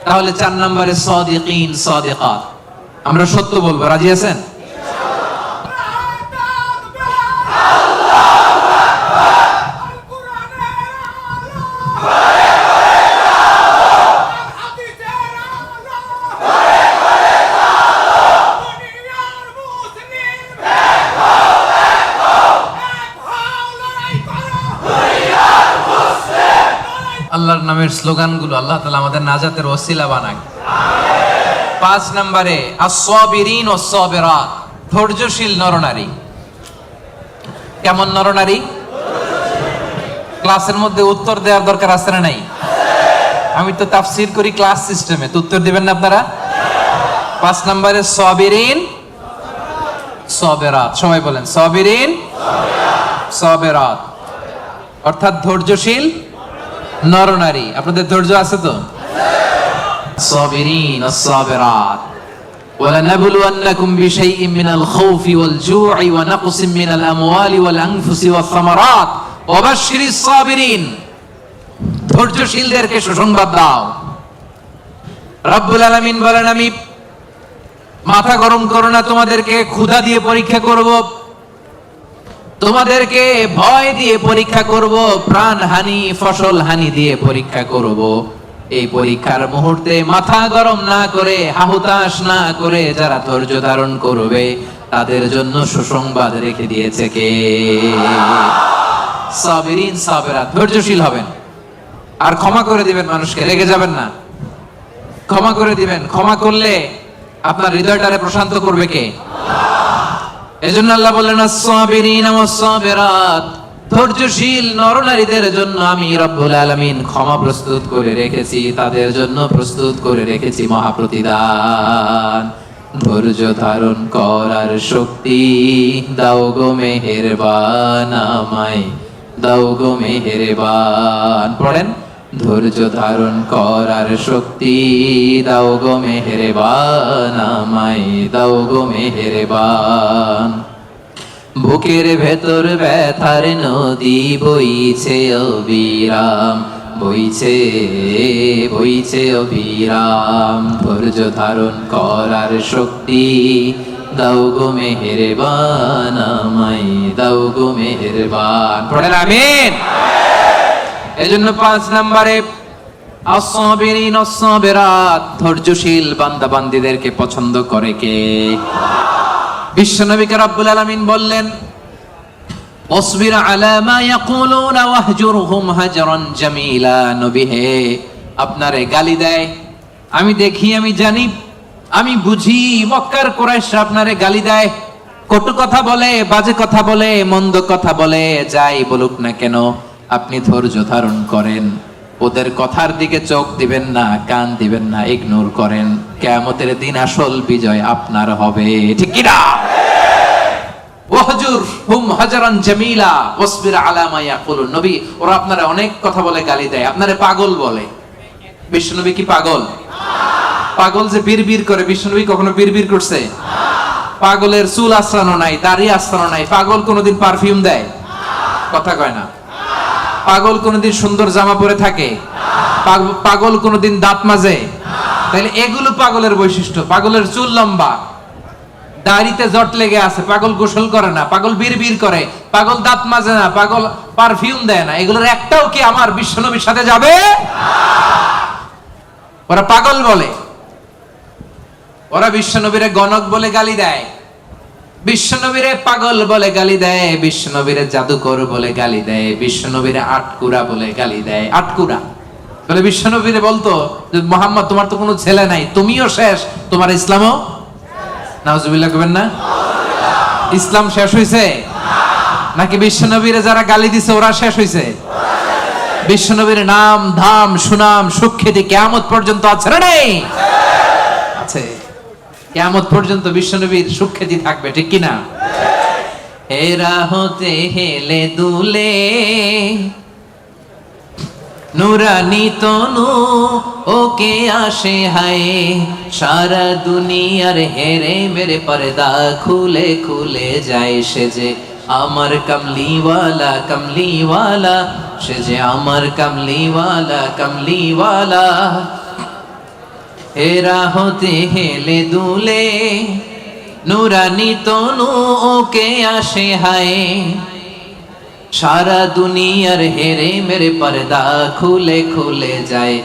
তাহলে 4 নম্বরে সাদিকিন সাদিকাত, আমরা সত্য বলবো, রাজি আছেন? আল্লাহর নামের স্লোগানগুলো আল্লাহ তাআলা আমাদের নাজাতের ওসিলা বানাক। 5 নম্বরে আস-সাবিরিন ওয়াস-সাবিরাত, ধৈর্যশীল নরনারী। কেমন নরনারী? ক্লাসের মধ্যে উত্তর দেওয়ার দরকার আছে না নাই? আমি তো তাফসীর করি ক্লাস সিস্টেমে, তো উত্তর দিবেন না আপনারা? 5 নম্বরে সাবিরিন সাবিরাত, সবাই বলেন সাবিরিন সাবিরাত, অর্থাৎ ধৈর্যশীল নরনারী। আপনাদের ধৈর্য আছে তো? সাবিরিন আস-সাবিরাত। ওয়ালানাবলুওয়ান্নাকুম বিশাইইন মিনাল খাউফি ওয়াল জু'i ওয়া নাকসিম মিনাল আমওয়ালি ওয়াল আনফুসি ওয়াস সামারাত ওয়া বাশশিরিস সাবিরিন, ধৈর্যশীলদেরকে সুসংবাদ দাও। রব্বুল আলামিন বলেন, আমি মাথা গরম করো না, তোমাদেরকে ক্ষুধা দিয়ে পরীক্ষা করব, তোমাদেরকে ভয় দিয়ে পরীক্ষা করব, প্রাণ হানি ফসল হানি দিয়ে পরীক্ষা করব। এই পরীক্ষার মুহূর্তে মাথা গরম না করে, হাহুতাশ না করে যারা ধৈর্য ধারণ করবে তাদের জন্য সুসংবাদ রেখে দিয়েছে কে? সাবিরিন সাবিরাত, ধৈর্যশীল হবেন আর ক্ষমা করে দিবেন মানুষকে, রেগে যাবেন না, ক্ষমা করে দিবেন। ক্ষমা করলে আপনার হৃদয়টারে প্রশান্ত করবে কে? এজন্য আল্লাহ বললেন আস-সাবিরিন ওয়াস-সাবিরাত, ধৈর্যশীল নরনারীদের জন্য আমি রব্বুল আলামিন ক্ষমা প্রস্তুত করে রেখেছি, তাদের জন্য প্রস্তুত করে রেখেছি মহাপ্রতিদান। ধৈর্য ধারণ করার শক্তি দাও গো মেহেরবান, আমায় দাও গো মেহেরবান। পড়েন, ধৈর্য ধারণ করার শক্তি দাও গো মেহেরবান, আমায় দাও গো মেহেরবান। বুকের ভেতর ব্যথার নদী বইছে অবিরাম, বইছে বইছে অবিরাম। ধৈর্য ধারণ করার শক্তি দাও গো মেহেরবান, আমায় দাও গো মেহেরবান। পড়েন আমিন। এজন্য 5 নম্বরে আস-সাবিরিন ওয়াস-সাবিরাত, ধৈর্যশীল বান্দা বান্দীদেরকে পছন্দ করে কে? বিশ্বনবীকে রব্বুল আলামিন বললেন, ওয়াসবির আলা মা ইয়াকুলুনা ওয়াহজুরহুম হাজরান জামিলা। নবী হে, আপনারে গালি দেয়, আমি দেখি, আমি জানি, আমি বুঝি, মক্কার কুরাইশরা আপনারে গালি দেয়, কটু কথা বলে, বাজে কথা বলে, মন্দ কথা বলে, যাই বলুক না কেন আপনি ধৈর্য ধারণ করেন, ওদের কথার দিকে চোখ দিবেন না, কান দিবেন না, ইগনোর করেন। কিয়ামতের দিন আসল বিজয় আপনার হবে, ঠিক কি না? ওয়াহজুর হুম হাজরান জামিলা ওয়াসবির আলা মা ইয়াকুলুন। নবী, ওরা আপনারা অনেক কথা বলে গালি দেয়, আপনারে পাগল বলে। বিশ্বনবী কি পাগল? পাগল যে বিড়বিড় করে, বিশ্বনবী কখনো বিড়বিড় করছে? পাগলের চুল আশ্রানো নাই, দাড়ি আশ্রানো নাই। পাগল কোনোদিন পারফিউম দেয়? কথা কয় না। পাগল কোনোদিন সুন্দর জামা পরে থাকে? পাগল কোনোদিন দাঁত মাজে? তাহলে এগুলো পাগলের বৈশিষ্ট্য। পাগলের চুল লম্বা, দাড়িতে জট লেগে আছে, পাগল গোসল করে না, পাগল বিড়বিড় করে, পাগল দাঁত মাজে না, পাগল পারফিউম দেয় না, এগুলোর একটাও কি আমার বিশ্বনবীর সাথে যাবে? ওরা পাগল বলে, ওরা বিশ্বনবীরে গণক বলে গালি দেয়। বিশ্বনবীরে পাগল বলে গালি দেয়, বিশ্বনবীরে জাদুকর বলে গালি দেয়, বিশ্বনবীরে আটকুরা বলে গালি দেয়। আটকুরা বলে বিশ্বনবীরে বলতো যে মোহাম্মদ তোমার তো কোনো ছেলে নাই, তুমিও শেষ, তোমার ইসলামও। নাউজুবিল্লাহ কইবেন না? ইসলাম শেষ হইছে নাকি বিশ্বনবীরে যারা গালি দিছে ওরা শেষ হইছে? বিশ্বনবীর নাম ধাম সুনাম সুখ্যাতি কিয়ামত পর্যন্ত আছে না নেই? আছে। কিয়ামত পর্যন্ত বিশ্বনবীর সুখ্যাতি থাকবে, ঠিক কি না? এরা হতে হেলে দুলে নুরানি তনু ওকে আসে হায়, সারা দুনিয়ার হেরে মেরে পর্দা খুলে খুলে যায় সে যে আমার কামলিওয়ালা কামলিওয়ালা, সে যে আমার কামলিওয়ালা কামলিওয়ালা। এরা হতে হেলে দুলে নুরানি তনু ওকে আসে হায়, সারা দুনিয়ার হেরে মেরে পর্দা খুলে খুলে যায়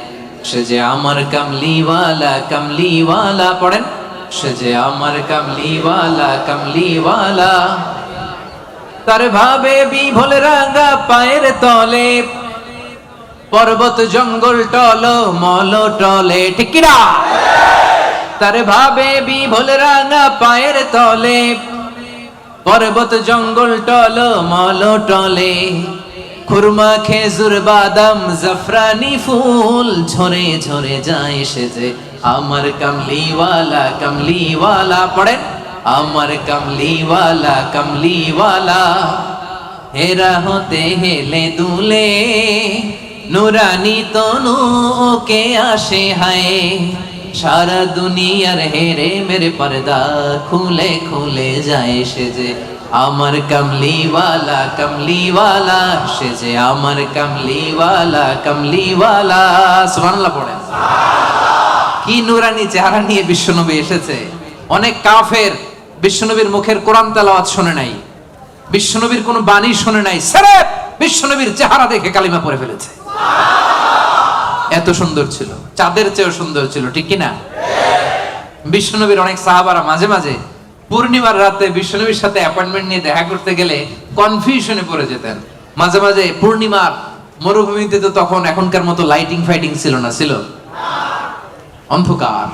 সে যে আমার কামলিওয়ালা কামলিওয়ালা। পড়েন, সে যে আমার কামলিওয়ালা কামলিওয়ালা। তার ভাবে বিভোল রাঙা পায়ের তলে পর্বত জঙ্গল টল মল টলে, ঠিক কি না? তার ভাবে বিভোল রাঙা পায়ের তলে পর্বত জঙ্গল টল মল টলে, খুরমা খেজুর বাদাম জাফরানি ফুল ঝরে ঝরে যায় সে যে আমার কামলিওয়ালা কামলিওয়ালা। পড়েন, আমার কামলিওয়ালা কামলিওয়ালা। হেরা হতে হেলে দুলে নুরানি তনু ওকে আসে হায়, সারা দুনিয়ার হেরে মেরে পর্দা খুলে খুলে যায় সে যে আমার কামলিওয়ালা কামলিওয়ালা, সে যে আমার কামলিওয়ালা কামলিওয়ালা। সুবহানাল্লাহ পড়েন। কি নুরানি চেহারা নিয়ে বিশ্বনবী এসেছে। অনেক কাফের বিশ্বনবীর মুখের কোরআন তেলাওয়াত শুনে নাই, বিশ্বনবীর কোনো বাণী শুনে নাই, সির্ফ বিশ্বনবীর চেহারা দেখে কালিমা পড়ে ফেলেছে। এত সুন্দর ছিল, চাঁদের চেয়েও সুন্দর ছিল, ঠিক কি না? বিশ্বনবীর অনেক সাহাবারা মাঝে মাঝে পূর্ণিমার রাতে বিশ্বনবীর সাথে অ্যাপয়েন্টমেন্ট নিয়ে দেখা করতে গেলে কনফিউশনে পড়ে যেতেন। মাঝে মাঝে পূর্ণিমার মরুভূমিতে তো তখন এখনকার মতো লাইটিং ফাইটিং ছিল না, ছিল অন্ধকার।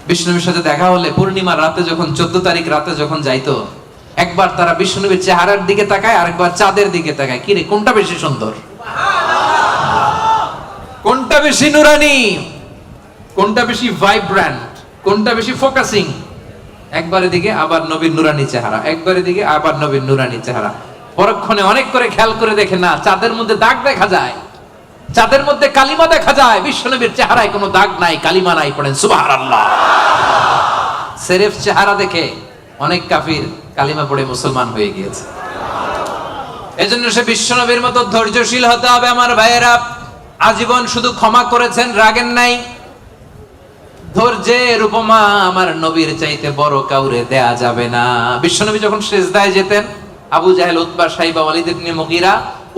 বিশ্বনবীর সাথে দেখা হলে পূর্ণিমার রাতে যখন 14 তারিখ রাতে যখন যাইতো, একবার তারা বিশ্বনবীর চেহারার দিকে তাকায়, আরেকবার চাঁদের দিকে তাকায়, কি রে কোনটা বেশি সুন্দর, কোনটা বেশি নুরানি, কোনটা বেশি ভাইব্রেন্ট, কোনটা বেশি ফোকাসিং। একবারের দিকে আবার নবীর নুরানি চেহারা, একবারের দিকে আবার নবীর নুরানি চেহারা। পরক্ষণে অনেক করে খেয়াল করে দেখে না, চাঁদের মধ্যে দাগ দেখা যায়, চাঁদের মধ্যে কালিমা দেখা যায়, বিশ্বনবীর চেহারায় কোনো দাগ নাই, কালিমা নাই। পড়েন সুবহানাল্লাহ। সির্ফ চেহারা দেখে অনেক কাফির কালিমা পড়ে মুসলমান হয়ে গিয়েছে। এজন্য সে বিশ্বনবীর মতো ধৈর্যশীল হতে হবে আমার ভাইয়েরা। আজীবন শুধু ক্ষমা করেছেন, রাগেন নাই। ধৈর্যের উপমা আমার নবীর চাইতে বড় কাউরে দেয়া যাবে না। বিশ্বনবী যখন সিজদায় যেতেন, আবু জাহেল, উতবা, সাইবা, ওয়ালিদ ইবনে মুগীরা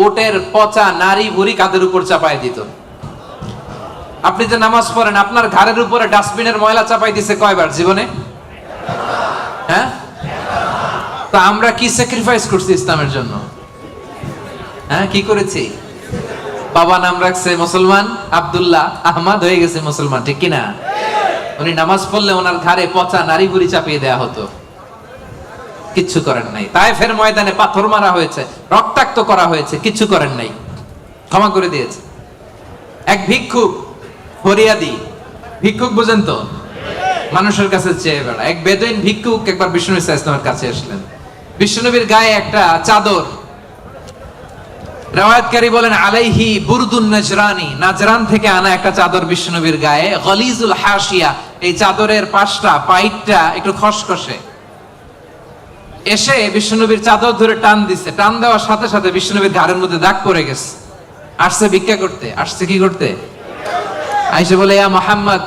ওটের পচা নারী ভুঁড়ি কাঁধের উপর চাপায় দিত। আপনি যে নামাজ পড়েন, আপনার ঘাড়ের উপরে ডাস্টবিনের ময়লা চাপাই দিছে কয়বার জীবনে? হ্যাঁ, তা আমরা কি স্যাক্রিফাইস করছি ইসলামের জন্য? হ্যাঁ, কি করেছি? বাবা নাম রাখছে মুসলমান, আব্দুল্লাহ, আহমদ হয়ে গেছে মুসলমান, ঠিক কিনা? উনি নামাজ পড়লে ওনার ঘাড়ে পচা নারী ভুঁড়ি চাপিয়ে দেয়া হতো, কিচ্ছু করেন নাই। তায়েফের ময়দানে পাথর মারা হয়েছে, রক্তাক্ত করা হয়েছে, কিচ্ছু করেন নাই, ক্ষমা করে দিয়েছে। এক ভিক্ষুক, ফরিয়াদি ভিক্ষুক, বুঝেন তো, মানুষের কাছে চেয়ে বেড়া, এক বেদুইন ভিক্ষুক একবার বিষ্ণু ইসলামের কাছে আসলেন। বিশ্বনবীর গায়ে একটা চাদর, রাওয়ায়াতকারী বলেন আলাইহি বুরদুন নাজরানি, নাজরান থেকে আনা একটা চাদর বিশ্বনবীর গায়ে, গলিজুল হাশিয়া, এই চাদরের পাশটা পাইটটা একটু খসখসে। এসে বিশ্বনবীর চাদর ধরে টান দিছে, টান দেওয়ার সাথে সাথে বিশ্বনবীর ঘাড়ের মধ্যে দাগ পড়ে গেছে। আসছে ভিক্ষা করতে, আসছে কি করতে? আইসে বলে ইয়া মুহাম্মদ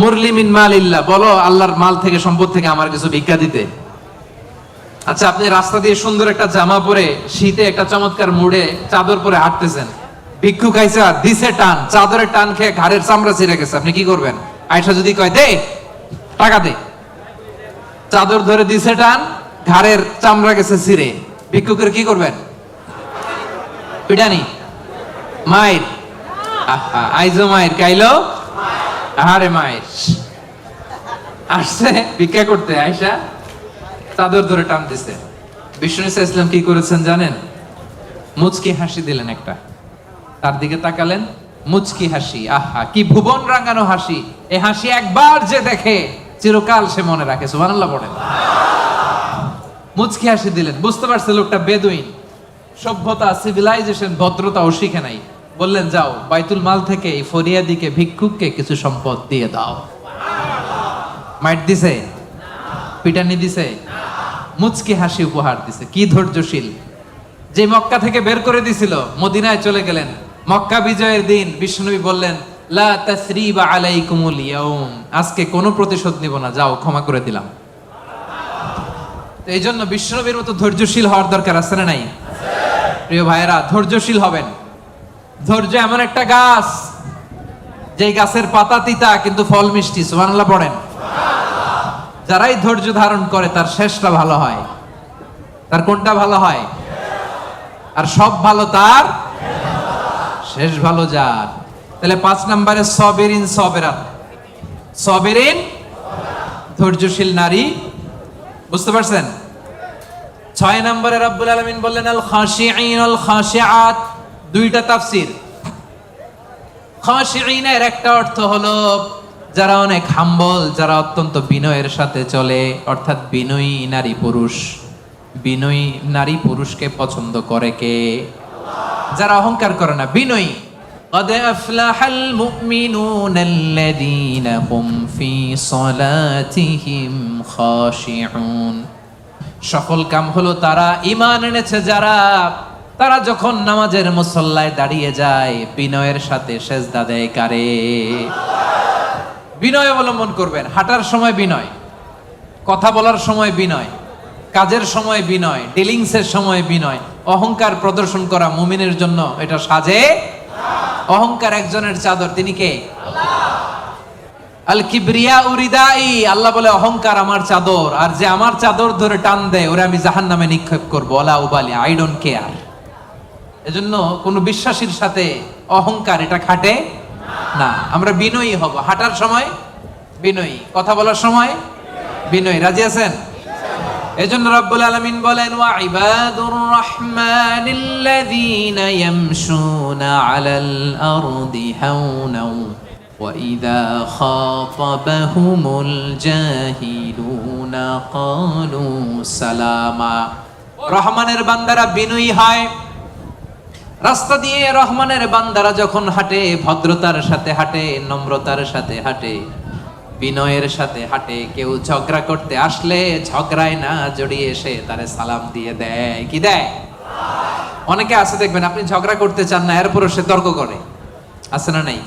মুরলি মিন মালিল্লাহ, বলো আল্লাহর মাল থেকে, সম্পদ থেকে আমার কিছু ভিক্ষা দিতে। আচ্ছা, আপনি রাস্তা দিয়ে সুন্দর একটা জামা পরে, শীতে একটা চমৎকার মুড়ে চাদর পরে হাঁটতেছেন, ভিক্ষুক আইসা দিছে টান, চাদরের টান খেয়ে ঘাড়ের চামড়া ছিঁড়ে গেছে, আপনি কি করবেন? আয়েশা যদি কয় দে টাকা দে, চাদর ধরে দিছে টান, ঘাড়ের চামড়া গেছে ছিঁড়ে, ভিক্ষুকের কি করবেন? পিটানি, মায়ের, আইজো মায়ের, কাইলো আহারে মায়ের। আসছে ভিক্ষা করতে, আয়সা চাদর ধরে টান দিছে। বিষ্ণু ইসলাম কি করেছেন জানেন? মুচকি হাসি দিলেন একটা, তার দিকে তাকালেন, মুচকি হাসি, আহা কি ভুবন রাঙানো হাসি। এই হাসি একবার যে দেখে চিরকাল সে মনে রাখে। সুবহানাল্লাহ পড়েন। মুচকি হাসি দিলেন, বুঝতে পারছে লোকটা বেদুইন, সভ্যতা, সিভিলাইজেশন, ভদ্রতাও শিখে নাই। বললেন যাও বাইতুল মাল থেকে এই ফরিয়াদিকে, ভিক্ষুককে কিছু সম্পদ দিয়ে দাও। মাইট দিছে? পিটানি দিছে? মুচকি হাসি উপহার দিছে। কি ধৈর্যশীল! যে মক্কা থেকে বের করে দিছিল, মদিনায় চলে গেলেন। মক্কা বিজয়ের দিন বিষ্ণুনবী বললেন, লা তাসরিবা আলাইকুমুল ইয়াউম, আজকে কোনো প্রতিশোধ নিব না, যাও ক্ষমা করে দিলাম। এই জন্য বিষ্ণুনবীর মতো ধৈর্যশীল হওয়ার দরকার আছে না নাই? প্রিয় ভাইয়েরা, ধৈর্যশীল হবেন। ধৈর্য এমন একটা গাছ, যে গাছের পাতা তিতা কিন্তু ফল মিষ্টি। সুবহানাল্লাহ পড়েন। যারাই ধৈর্য ধারণ করে তার শেষটা ভালো হয়। তার কোনটা ভালো হয়? আর সব ভালো তার শেষ ভালো যার। তাহলে 5 নম্বরে সবেরিন সবেরাত। সবেরিন ধৈর্যশীল নারী, বুঝতে পারছেন? 6 নম্বরে রব্বুল আলামিন বললেন আল খাশিঈন আল খাশিআত। দুইটা তাফসীর। খাশিঈনের একটা অর্থ হলো যারা অনেক হাম্বল, যারা অত্যন্ত বিনয়ের সাথে চলে, অর্থাৎ বিনয়ী নারী পুরুষ। বিনয়ী নারী পুরুষকে পছন্দ করে কে? যারা অহংকার করে না, বিনয়ী। قد أفلح المؤمنون الذين هم في صلاتهم خاشعون। সফল কাম হলো তারা ঈমান এনেছে যারা, তারা যখন নামাজের মুসল্লায় দাঁড়িয়ে যায় বিনয়ের সাথে সেজদা দেয় কারে? বিনয় অবলম্বন করবেন। হাঁটার সময় বিনয়, কথা বলার সময় বিনয়, কাজের সময় বিনয়, ডিলিংসের সময় বিনয়। অহংকার প্রদর্শন করা মুমিনের জন্য এটা সাজে। অহংকার একজনের চাদর, তিনি কে? আল কিবরিয়া উরিদাই। আল্লাহ বলে অহংকার আমার চাদর, আর যে আমার চাদর ধরে টান দেয় ওরে আমি জাহান্নামে নিক্ষেপ করব। ওয়ালা উবালি, আই ডোন্ট কেয়ার। এজন্য কোন বিশ্বাসীর সাথে অহংকার এটা খাটে না। আমরা বিনয়ী হব। হাঁটার সময় বিনয়ী, কথা বলার সময় বিনয়ী। রাজি আছেন? এজন্য রব্বুল আলামিন বলেন ওয়া ইবাদুর রাহমানিল্লাযীনা ইয়ামশুনা আলাল আরদি হাওনা ওয়া ইযা খাতাবাহুমুল জাহিলুনা ক্বালু সালামা। রহমানের বান্দারা বিনয়ী হয়। রাস্তা দিয়ে রহমানের বান্দারা যখন হাঁটে ভদ্রতার সাথে হাঁটে, নম্রতার সাথে হাঁটে, বিনয়ের সাথে হাঁটে। কেউ ঝগড়া করতে আসলে ঝগড়ায় না জড়িয়ে এসে তারে সালাম দিয়ে দেয়। কি দেয়? অনেকে আছে দেখবেন, আপনি ঝগড়া করতে চান না, এরপরও সে তর্ক করে। আছে না নাই?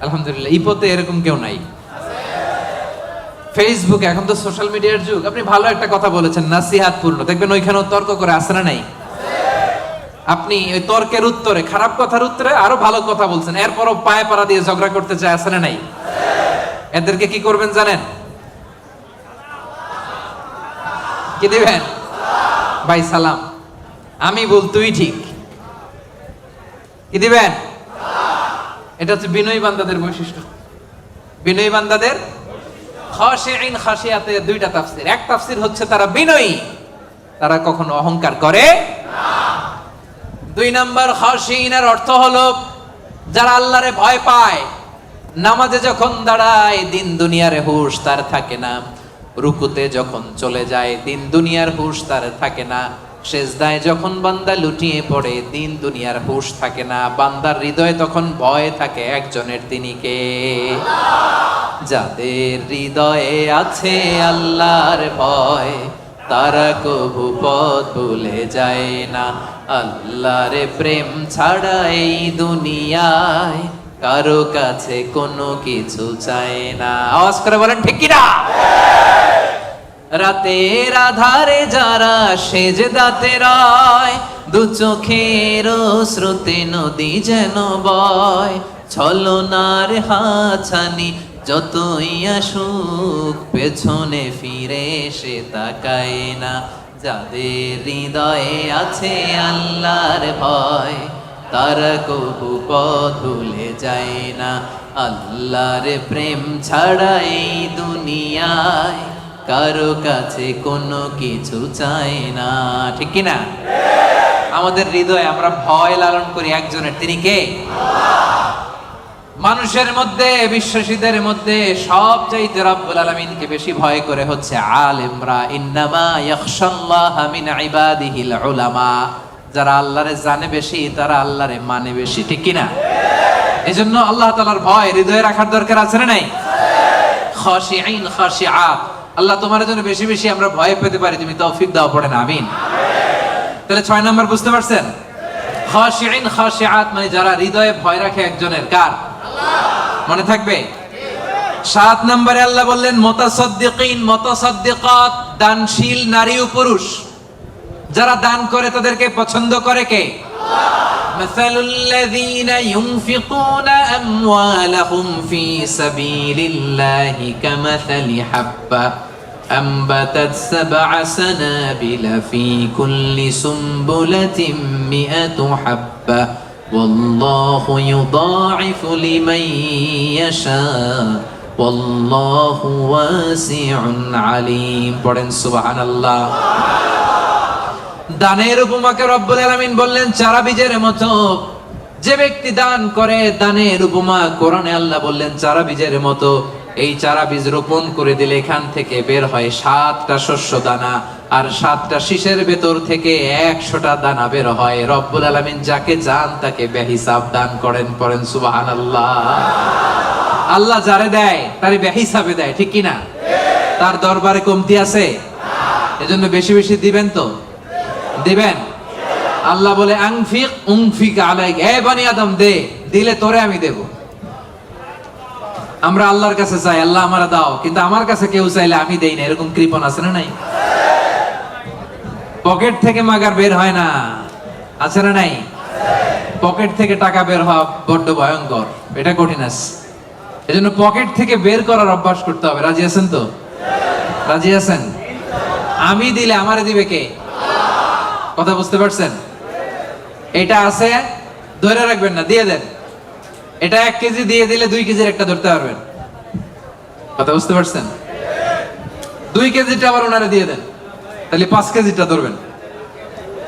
আলহামদুলিল্লাহ, ইপোতে এরকম কেউ নাই। ফেসবুক, এখন তো সোশ্যাল মিডিয়ার যুগ। আপনি ভালো একটা কথা বলেছেন, নাসিহাত পূর্ণ, দেখবেন ওইখানেও তর্ক করে। আছে না নাই? আপনি ওই তর্কের উত্তরে, খারাপ কথার উত্তরে আরো ভালো কথা বলছেন, এরপরও পায়ে পাড়া দিয়ে ঝগড়া করতে চায়। আছে না নাই? এদেরকে কি করবেন জানেন? কি দিবেন? ভাই সালাম, আমি ভুল তুই ঠিক। কি দিবেন? এটা হচ্ছে বিনয়ী বান্দাদের বৈশিষ্ট্য। বিনয়ী বান্দাদের খাশিঈন খাশিয়াতে দুইটা তাফসীর। এক তাফসীর হচ্ছে তারা বিনয়ী, তারা কখনো অহংকার করে না। 2 নাম্বার খাশিঈনের অর্থ হলো যারা আল্লাহরে ভয় পায়। নামাজে যখন দাঁড়ায় দিন দুনিয়ার হুঁশ তার থাকে না। রুকুতে যখন চলে যায় দিন দুনিয়ার হুঁশ তার থাকে না। সেজদায় যখন বান্দা লুটিয়ে পড়ে দিন দুনিয়ার হুঁশ থাকে না। বান্দার হৃদয়ে তখন ভয় থাকে একজনের, তিনি কে? যাদের হৃদয়ে আছে আল্লাহর ভয় তারা কভু পথ ভুলে যায় না। আল্লাহর প্রেম ছাড়া এই দুনিয়ায় কারো কাছে কোনো কিছু চায় না। আওয়াজ করে বলেন ঠিক কি না? রাতের আধারে যারা সেজদাতে রয়, দু চোখের স্রোতে নদী যেন বয়। ছলনার হাছানি যতই আসুক পেছনে ফিরে সে তাকায় না। যাদের হৃদয়ে আছে আল্লাহর ভয়, তারা কবু পথ ভুলে যায় না। আল্লাহর প্রেম ছাড়া এই দুনিয়ায় কারো কাছে কোনো কিছু চাই না, ঠিক কি না? আমাদের হৃদয়ে আমরা ভয় লালন করি একজনের, তিনি কে? মানুষের মধ্যে, বিশ্বাসীদের মধ্যে সবচাইতে রব্বুল আলামিনকে বেশি ভয় করে হচ্ছে আলেমরা। ইন্নামা ইয়াখশাল্লাহা মিন ইবাদিহিল উলামা। যারা আল্লাহরে জানে বেশি, তারা আল্লাহরে মানে বেশি, ঠিক কি না? এজন্য আল্লাহ তাআলার ভয় হৃদয়ে রাখার দরকার আছে না নাই? খাশিঈন খাশিআত। আল্লাহ তোমার জন্য বেশি বেশি আমরা ভয় পেতে পারি, তুমি তৌফিক দাও, পড়েন আমিন। তাহলে 6 নাম্বার বুঝতে পারছেন? খাশিঈন খাশিআত মানে যারা হৃদয়ে ভয় রাখে একজনের, কার? মনে থাকবে? 7 নম্বরে আল্লাহ বললেন মুতাসাদ্দিকিন মুতাসাদ্দিকাত, দানশীল নারী ও পুরুষ যারা দান করে তাদেরকে পছন্দ করে কে? মাসালুল লাযীনা ইউনফিকুনা আমওয়ালাহুম ফি সাবিলিল্লাহি কামাসালি হাব্বা أنبتت 7 سنابل في كل سنبلة 100 حبة والله يضاعف لمن يشاء والله واسع عليم। পড়েন সুবহানাল্লাহ। দানের উপমাকে রব্বুল আলামিন বললেন চারা বীজের মতো। যে ব্যক্তি দান করে, দানের উপমা কোরআনে আল্লাহ বললেন চারা বীজের মতো। এই চারা বীজ রোপণ করে দিলে এখান থেকে বের হয় 7টা শস্য দানা, আর 7টা শীষের ভেতর থেকে 100টা দানা বের হয়। রব্বুল আলামিন যাকে চান তাকে বেহিসাব দান করেন, পড়েন সুবহানাল্লাহ। আল্লাহ যারে দেয় তারে বেহিসাবে দেয়, ঠিক কি না? তার দরবারে কমতি আছে? এজন্য বেশি বেশি দিবেন তো, দিবেন। আল্লাহ বলে আনফিক উনফিক আলাইক, এ বনি আদম দে, দিলে তোরে আমি দেব। আমরা আল্লাহর কাছে চাই আল্লাহ আমারে দাও, কিন্তু আমার কাছে কেউ চাইলে আমি দেই না, এরকম কৃপণ আছে না নাই? পকেট থেকে মাগার বের হয় না, আছে না নাই? পকেট থেকে টাকা বের হওয়া বড্ড ভয়ঙ্কর, এটা কঠিন আছে। এজন্য পকেট থেকে বের করার অভ্যাস করতে হবে। রাজি আছেন তো? রাজি আছেন? আমি দিলে আমারে দিবে কে? কথা বুঝতে পারছেন? এটা আছে, ধরে রাখবেন না, দিয়ে দেন। এটা 1 কেজি দিয়ে দিলে 2 কেজির একটা ধরতে পারবেন। কথা বুঝতে পারছেন? 2 কেজিটা আবার ওনারে দিয়ে দেন, তাহলে 5 কেজিটা ধরবেন।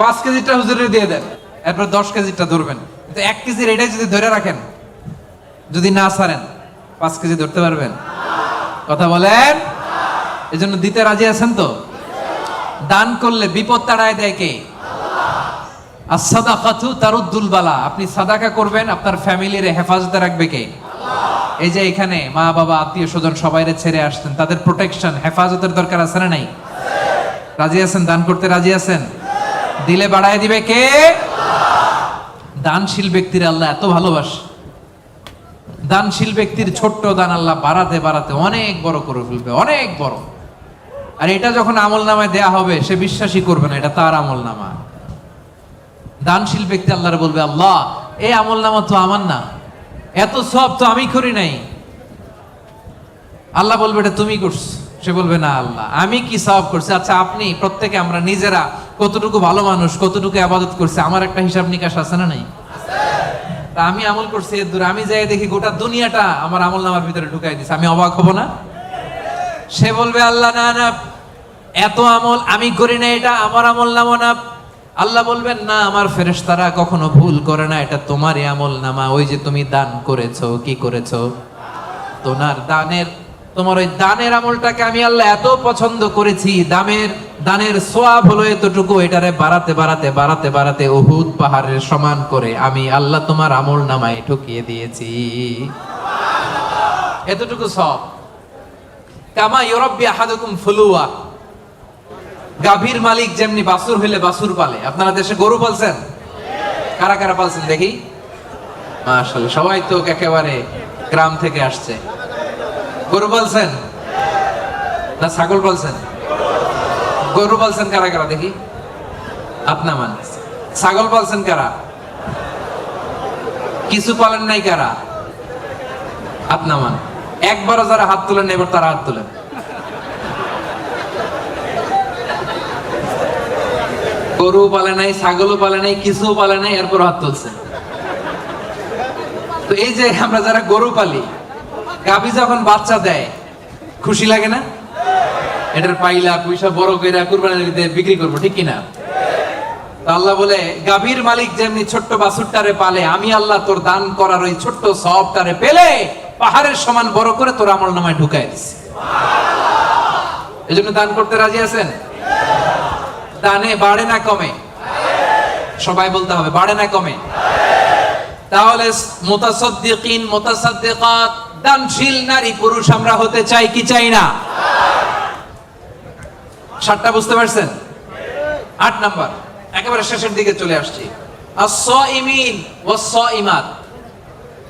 5 কেজিটা হুজুরে দিয়ে দেন, এরপর 10 কেজিটা ধরবেন। কিন্তু 1 কেজির এটাই যদি ধরে রাখেন, যদি না ছাড়েন, 5 কেজি ধরতে পারবেন? কথা বলেন। এজন্য দিতে রাজি আছেন তো? দান করলে বিপদ তাড়ায় দেয় কে? as-সাদাকাতু তারুদ্দুল বালা। আপনি সাদাকা করবেন, আপনার ফ্যামিলির হেফাজতে রাখবে কে? এই যে এখানে মা বাবা আত্মীয় স্বজন সবাইরে ছেড়ে আসছেন, তাদের প্রোটেকশন হেফাজতের দরকার আছে না নাই? রাজি আছেন? দান করতে রাজি আছেন? দিলে বাড়ায় দিবে কে? দানশীল ব্যক্তির আল্লাহ এত ভালোবাসে। দানশীল ব্যক্তির ছোট্ট দান আল্লাহ বাড়াতে বাড়াতে অনেক বড় করে ফেলবে, অনেক বড়। আর এটা যখন আমল নামায় দেয়া হবে, সে বিশ্বাসই করবে না এটা তার আমল নামা। দানশীল ব্যক্তি আল্লাহরে বলবে, আল্লাহ এই আমল নামা তো আমার না, এত সব তো আমি করি নাই। আল্লাহ বলবে এটা তুমি করছো। সে বলবে না আল্লাহ আমি কি সওয়াব করছি? আচ্ছা আপনি প্রত্যেকে আমরা নিজেরা কতটুকু ভালো মানুষ, কতটুকু ইবাদত করছি, আমার একটা হিসাব নিকাশ আছে না নাই? তা আমি আমল করছি এর দূরে, আমি যাই দেখি গোটা দুনিয়াটা আমার আমল নামার ভিতরে ঢুকাই দিছে, আমি অবাক হব না? সে বলবে আল্লাহ না না, এত আমল আমি করি না, এটা আমার আমল নামা না। আল্লাহ বলবেন না, আমার ফেরেশতারা কখনো ভুল করে না, এটা তোমারই আমল নামা। ওই যে তুমি দান করেছো, কি করেছো? তোমার ওই দানের আমলটাকে আমি আল্লাহ এত পছন্দ করেছি, দানের সওয়াব হলো এতটুকু, এটারে বাড়াতে বাড়াতে বাড়াতে বাড়াতে উহুদ পাহাড়ের সমান করে আমি আল্লাহ তোমার আমল নামায় ঢুকিয়ে দিয়েছি। এতটুকু সওয়াব। কামা ইউরাব্বি আহাদুকুম ফুলুয়া, গাভীর মালিক যেমনি বাছুর হইলে বাছুর পালে। আপনারা দেশে গরু পালছেন? কারা কারা পালছেন দেখি? মাশাআল্লাহ, সবাই তো একেবারে গ্রাম থেকে আসছে। গরু পালছেন না ছাগল পালছেন? গরু পালছেন কারা কারা দেখি? আপনা মান। ছাগল পালছেন কারা? কিছু পালেন নাই কারা? আপনা মান। একবারও যারা হাত তুলেন এবার তারা হাত তুলেন। গরু পালে নাই, ছাগলও পালে নাই, কিছু পালে নাই, এরপর হাত তুলছে। তো এই যে আমরা যারা গরু পালি, গাভী যখন বাচ্চা দেয় খুশি লাগে না? এটার পাইলা পয়সা বড় করে কুরবানির ঈদে বিক্রি করবো, ঠিক কিনা? আল্লাহ বলে গাভীর মালিক যেমনি ছোট্ট বাছুরটারে পালে, আমি আল্লাহ তোর দান করার ওই ছোট্ট সওয়াবটারে পেলে পাহাড়ের সমান বড় করে তোর আমলনামায় ঢুকাই দিছি। এজন্য দান করতে রাজি আছেন? দানে বাড়ে না কমে? সবাই বলতে হবে, বাড়ে না কমে? তাহলে মুতাসাদ্দিকিন মুতাসাদ্দিকাত, দানশীল নারী পুরুষ আমরা হতে চাই কি চাই না? 7টা বুঝতে পারছেন? 8 নাম্বার, একেবারে শেষের দিকে চলে আসছি। আস-সাইমিন ওয়াস-সাইমাত,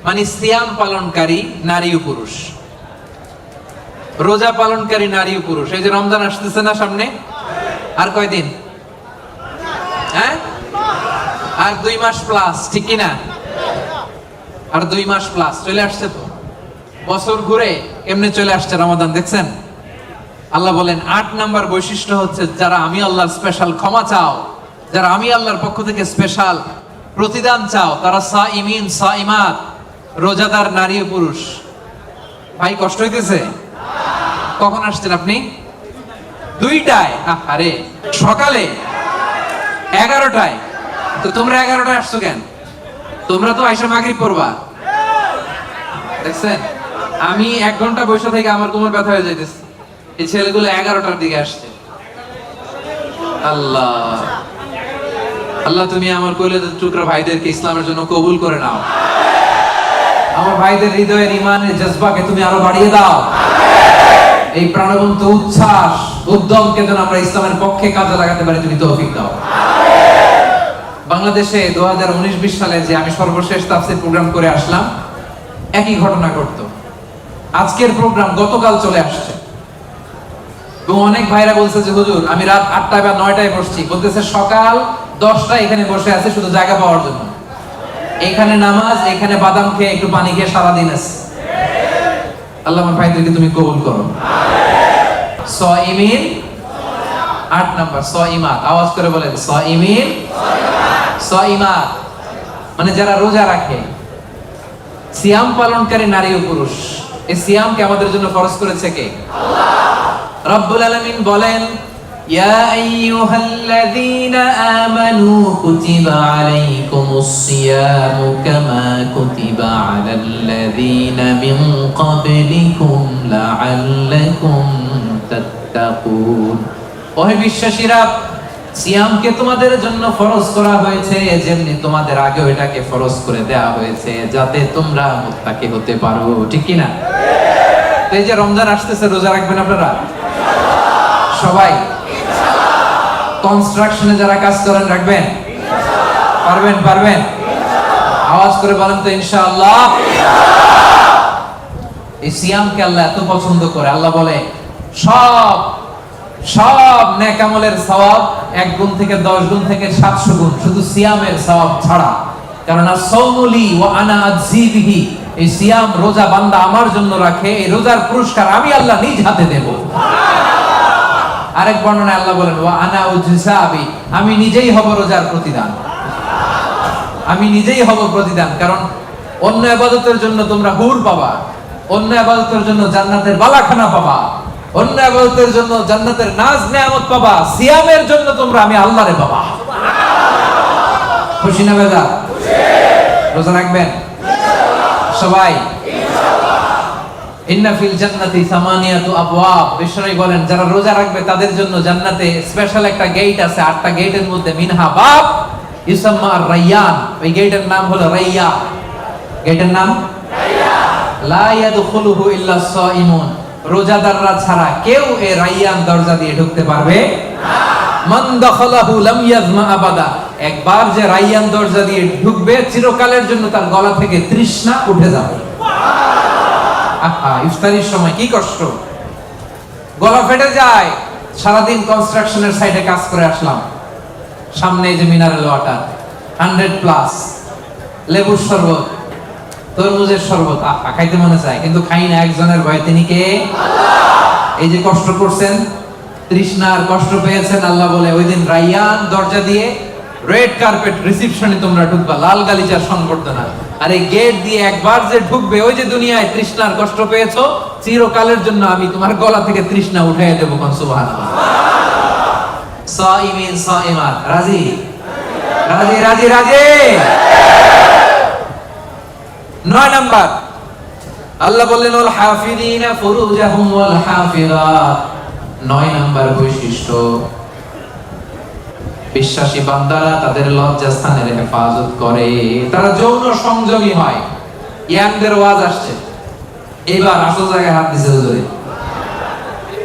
মানে সিয়াম পালনকারী নারী ও পুরুষ, রোজা পালনকারী নারী ও পুরুষ। এই যে রমজান আসতেছে না সামনে, আর কয়দিন? হ্যাঁ, আর 2 মাস প্লাস, ঠিক কিনা? আর 2 মাস প্লাস চলে আসছে। তো বছর ঘুরে এমনি চলে আসছে রমাদান, দেখছেন? আল্লাহ বলেন 8 নাম্বার বৈশিষ্ট্য হচ্ছে যারা আমি আল্লাহর স্পেশাল ক্ষমা চাও, যারা আমি আল্লাহর পক্ষ থেকে স্পেশাল প্রতিদান চাও, তারা সাইমিন সাইমাত, রোজাদার নারী ও পুরুষ। ভাই কষ্ট হইতেছে? কখন আসছেন আপনি? 2টায়? আরে সকালে 11টায়। তো তোমরা 11টায় আসছো কেন? তোমরা তো আইসা মাগরিব পড়বা। দেখছেন, আমি 1 ঘন্টা বসে থেকে আমার কোমর ব্যথা হয়ে যাইতেছে। এই ছেলেগুলো 11টার দিকে আসছে। আল্লাহ আল্লাহ, তুমি আমার কলিজার টুকরা ভাইদেরকে ইসলামের জন্য কবুল করে নাও। আমার ভাইদের হৃদয়ের ঈমানের জজবাকে তুমি আরো বাড়িয়ে দাও। এই প্রাণবন্ত উচ্ছ্বাস উদ্যমকে যেন আমরা ইসলামের পক্ষে কাজে লাগাতে পারি, তুমি তৌফিক দাও। বাংলাদেশে 2019-20 সালে যে আমি সর্বশেষ তাফসীর প্রোগ্রাম করে আসলাম, একই ঘটনা ঘটতো। আজকের প্রোগ্রাম গতকাল চলে আসছে। এবং অনেক ভাইরা বলছে যে হুজুর আমি রাত 8টায় বা 9টায় বসছি, বলতেছে সকাল 10টায় এখানে বসে আছে শুধু জায়গা পাওয়ার জন্য। এখানে নামাজ, এখানে বাদাম খেয়ে একটু পানি খেয়ে সারাদিন আছে। আল্লাহ আমার ভাইদেরকে তুমি কবুল করো। সাইমিন 8 নাম্বার, সাইমাত। আওয়াজ করে বলেন সাইমিন সাইমাত, মানে যারা রোজা রাখে, সিয়াম পালনকারী নারী ও পুরুষ। এই সিয়ামকে আমাদের জন্য ফরজ করেছে কে? আল্লাহ রাব্বুল আলামিন বলেন, ইয়া আইয়ুহাল্লাযীনা আমানু কুতিবা আলাইকুমুস সিয়ামু কামা কুতিবা আলাল্লাযীনা মিন ক্বাবলিকুম লাআল্লাকুম তাত্তাকুন। ওহে বিশ্বাসীরা, সিয়ামকে তোমাদের জন্য ফরজ করা হয়েছে যেমনি তোমাদের আগেও এটাকে ফরজ করে দেয়া হয়েছে, যাতে তোমরা মুত্তাকি হতে পারো, ঠিক কি না? তো এই যে রমজান আসতেছে, রোজা রাখবেন আপনারা সবাই? কনস্ট্রাকশনে যারা কাজ করেন রাখবেন? পারবেন? পারবেন? আওয়াজ করে বলেন তো ইনশাআল্লাহ। এই সিয়ামকে আল্লাহ এত পছন্দ করে, আল্লাহ বলে সব নেক আমলের সওয়াব 1 গুণ থেকে 10 গুণ থেকে 700 গুণ, শুধু সিয়ামের সওয়াব ছাড়া। কারণ আস-সাওমুলি ওয়া আনা আজজি বিহি, এই সিয়াম রোজা বান্দা আমার জন্য রাখে, এই রোজার পুরস্কার আমি আল্লাহ নিজ হাতে দেব। আরেক বর্ণনায় আল্লাহ বলেন ওয়া আনা উজসাবি, আমি নিজেই হব রোজার প্রতিদান, আমি নিজেই হব প্রতিদান। কারণ অন্য ইবাদতের জন্য তোমরা হুর পাবা, অন্য ইবাদতের জন্য জান্নাতের বালাখানা পাবা, অন্য ইবাদতের জন্য জান্নাতের নাজ নেয়ামত পাবা, সিয়ামের জন্য তোমরা আমি আল্লাহরে পাবা। খুশি না বেজা? রোজা রাখবেন সবাই? ইন্না ফিল জান্নাতি সামানিয়াতু আবওয়াব, বিশ্বনবী বলেন যারা রোজা রাখবে তাদের জন্য জান্নাতে স্পেশাল একটা গেট আছে। 8টা গেটের মধ্যে মিনহা বাব ইউসাম্মা আর-রায়্যান, ওই গেটের নাম হলো রায়্যান। গেটের নাম রায়্যান। লা ইয়াদখুলুহু ইল্লা সাইমুন, রোজাদাররা ছাড়া কেউ এই রায়্যান দরজা দিয়ে ঢুকতে পারবে না। মান দাখালাহু লাম ইয়াজমা আবাদা, একবার যে রায়্যান দরজা দিয়ে ঢুকবে চিরকালের জন্য তার গলা থেকে তৃষ্ণা উঠে যাবে। ইফতারির সময় কি কষ্ট, গলা ফেটে যায়। সারাদিন কনস্ট্রাকশনের সাইডে কাজ করে আসলাম, সামনে যে মিনারেল ওয়াটার 100+, লেবুর শরবত, তরমুজের শরবত খাইতে মনে চায়, কিন্তু খাই না একজনের ভয়ে, তিনি কে? এই যে কষ্ট করছেন, তৃষ্ণার কষ্ট পেয়েছেন, আল্লাহ বলে ওই দিন রাইয়ান দরজা দিয়ে রেড কার্পেট রিসেপশনে তোমরা ঢুকবা, লাল গালিচার সংবর্ধনা। আর এই গেট দিয়ে একবার যে ঢুকবে, ওই যে দুনিয়ায় তৃষ্ণার কষ্ট পেয়েছো, চিরকালের জন্য আমি তোমার গলা থেকে তৃষ্ণা উঠাইয়া দেবো। কোন সুবহানাল্লাহ। সাইমিন সাইমাত, রাজি রাজি রাজি রাজি। 9 নাম্বার, আল্লাহ বললেন ওয়াল হাফিযিনা ফুরুজাহুম ওয়াল হাফিযাত। 9 নাম্বার বৈশিষ্ট্য, বিশ্বাসী বান্দারা তাদের লজ্জাস্থানের হেফাজত করে, তারা যৌন সংযমী হয়। ইয়াংদের ওয়াজ আসছে, এবার আসল জায়গায় হাত দিছে হুজুরে।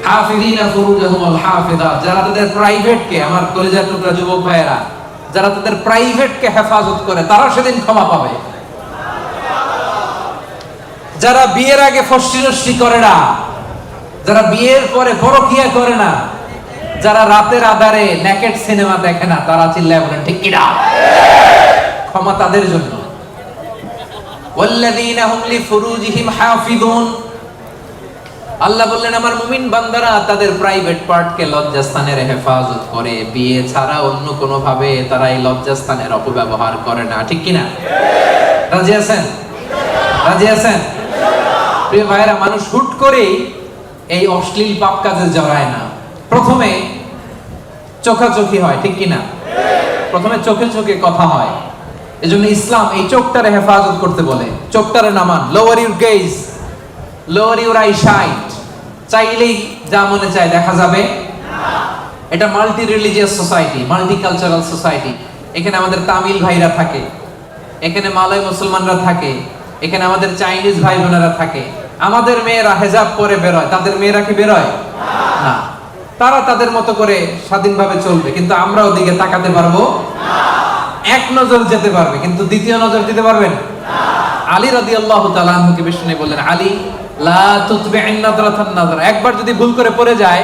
হাফিযিনা ফুরুজাহুম ওয়াল হাফিযাত, যারা তাদের প্রাইভেটকে, আমার কলিজার টুকরা যুবক ভাইয়েরা, যারা তাদের প্রাইভেটকে হেফাজত করে, তারা সেদিন ক্ষমা পাবে। যারা বিয়ের আগে ফষ্টি নষ্টি করে না, যারা বিয়ের পরে পরকিয়া করে না, যারা রাতের আধারে নেকেড সিনেমা দেখে না, তারা চিল্লায় বলেন ঠিক কিনা? ক্ষমা তাদের জন্য। ওয়াল্লাযীনা হুম লিফুরুজিহিম হাফিযুন, আল্লাহ বললেন আমার মুমিন বান্দারা তাদের প্রাইভেট পার্টকে লজ্জাস্থানের হেফাজত করে, বিয়ে ছাড়া অন্য কোনো ভাবে তারা এই লজ্জাস্থানের অপব্যবহার করে না। ঠিক কিনা? রাজি আছেন? রাজি আছেন? প্রিয় ভাইরা, মানুষ হুট করেই এই অশ্লীল পাপ কাজে জড়ায় না। প্রথমে চোখাচোখি হয়, ঠিক কিনা? প্রথমে চোখে চোখে কথা হয়। এজন্য ইসলাম এই চোখটারে হেফাজত করতে বলে। চোখটারে নামান, lower your gaze, lower your eyesight. চাইলেই যা মনে চায় দেখা যাবে না। এটা multi religious society, multi cultural society. এখানে আমাদের তামিল ভাইরা থাকে, এখানে মালয় মুসলমানরা থাকে, এখানে আমাদের চাইনিজ ভাই বোনেরা থাকে। আমাদের মেয়েরা হেজাব পরে বেরোয়, তাদের মেয়েরা কি বেরোয় না? তারা তাদের মতো করে স্বাধীনভাবে চলবে, কিন্তু আমরা ওদিকে তাকাতে পারবো না। এক নজর যেতে পারবে, কিন্তু দ্বিতীয় নজর দিতে পারবেন না। আলী রাদিয়াল্লাহু তাআলা আনহুকে বিষ্ণু বললেন, আলী লা তুতবি'ন নাযরাতান নাযরা, একবার যদি ভুল করে পড়ে যায়,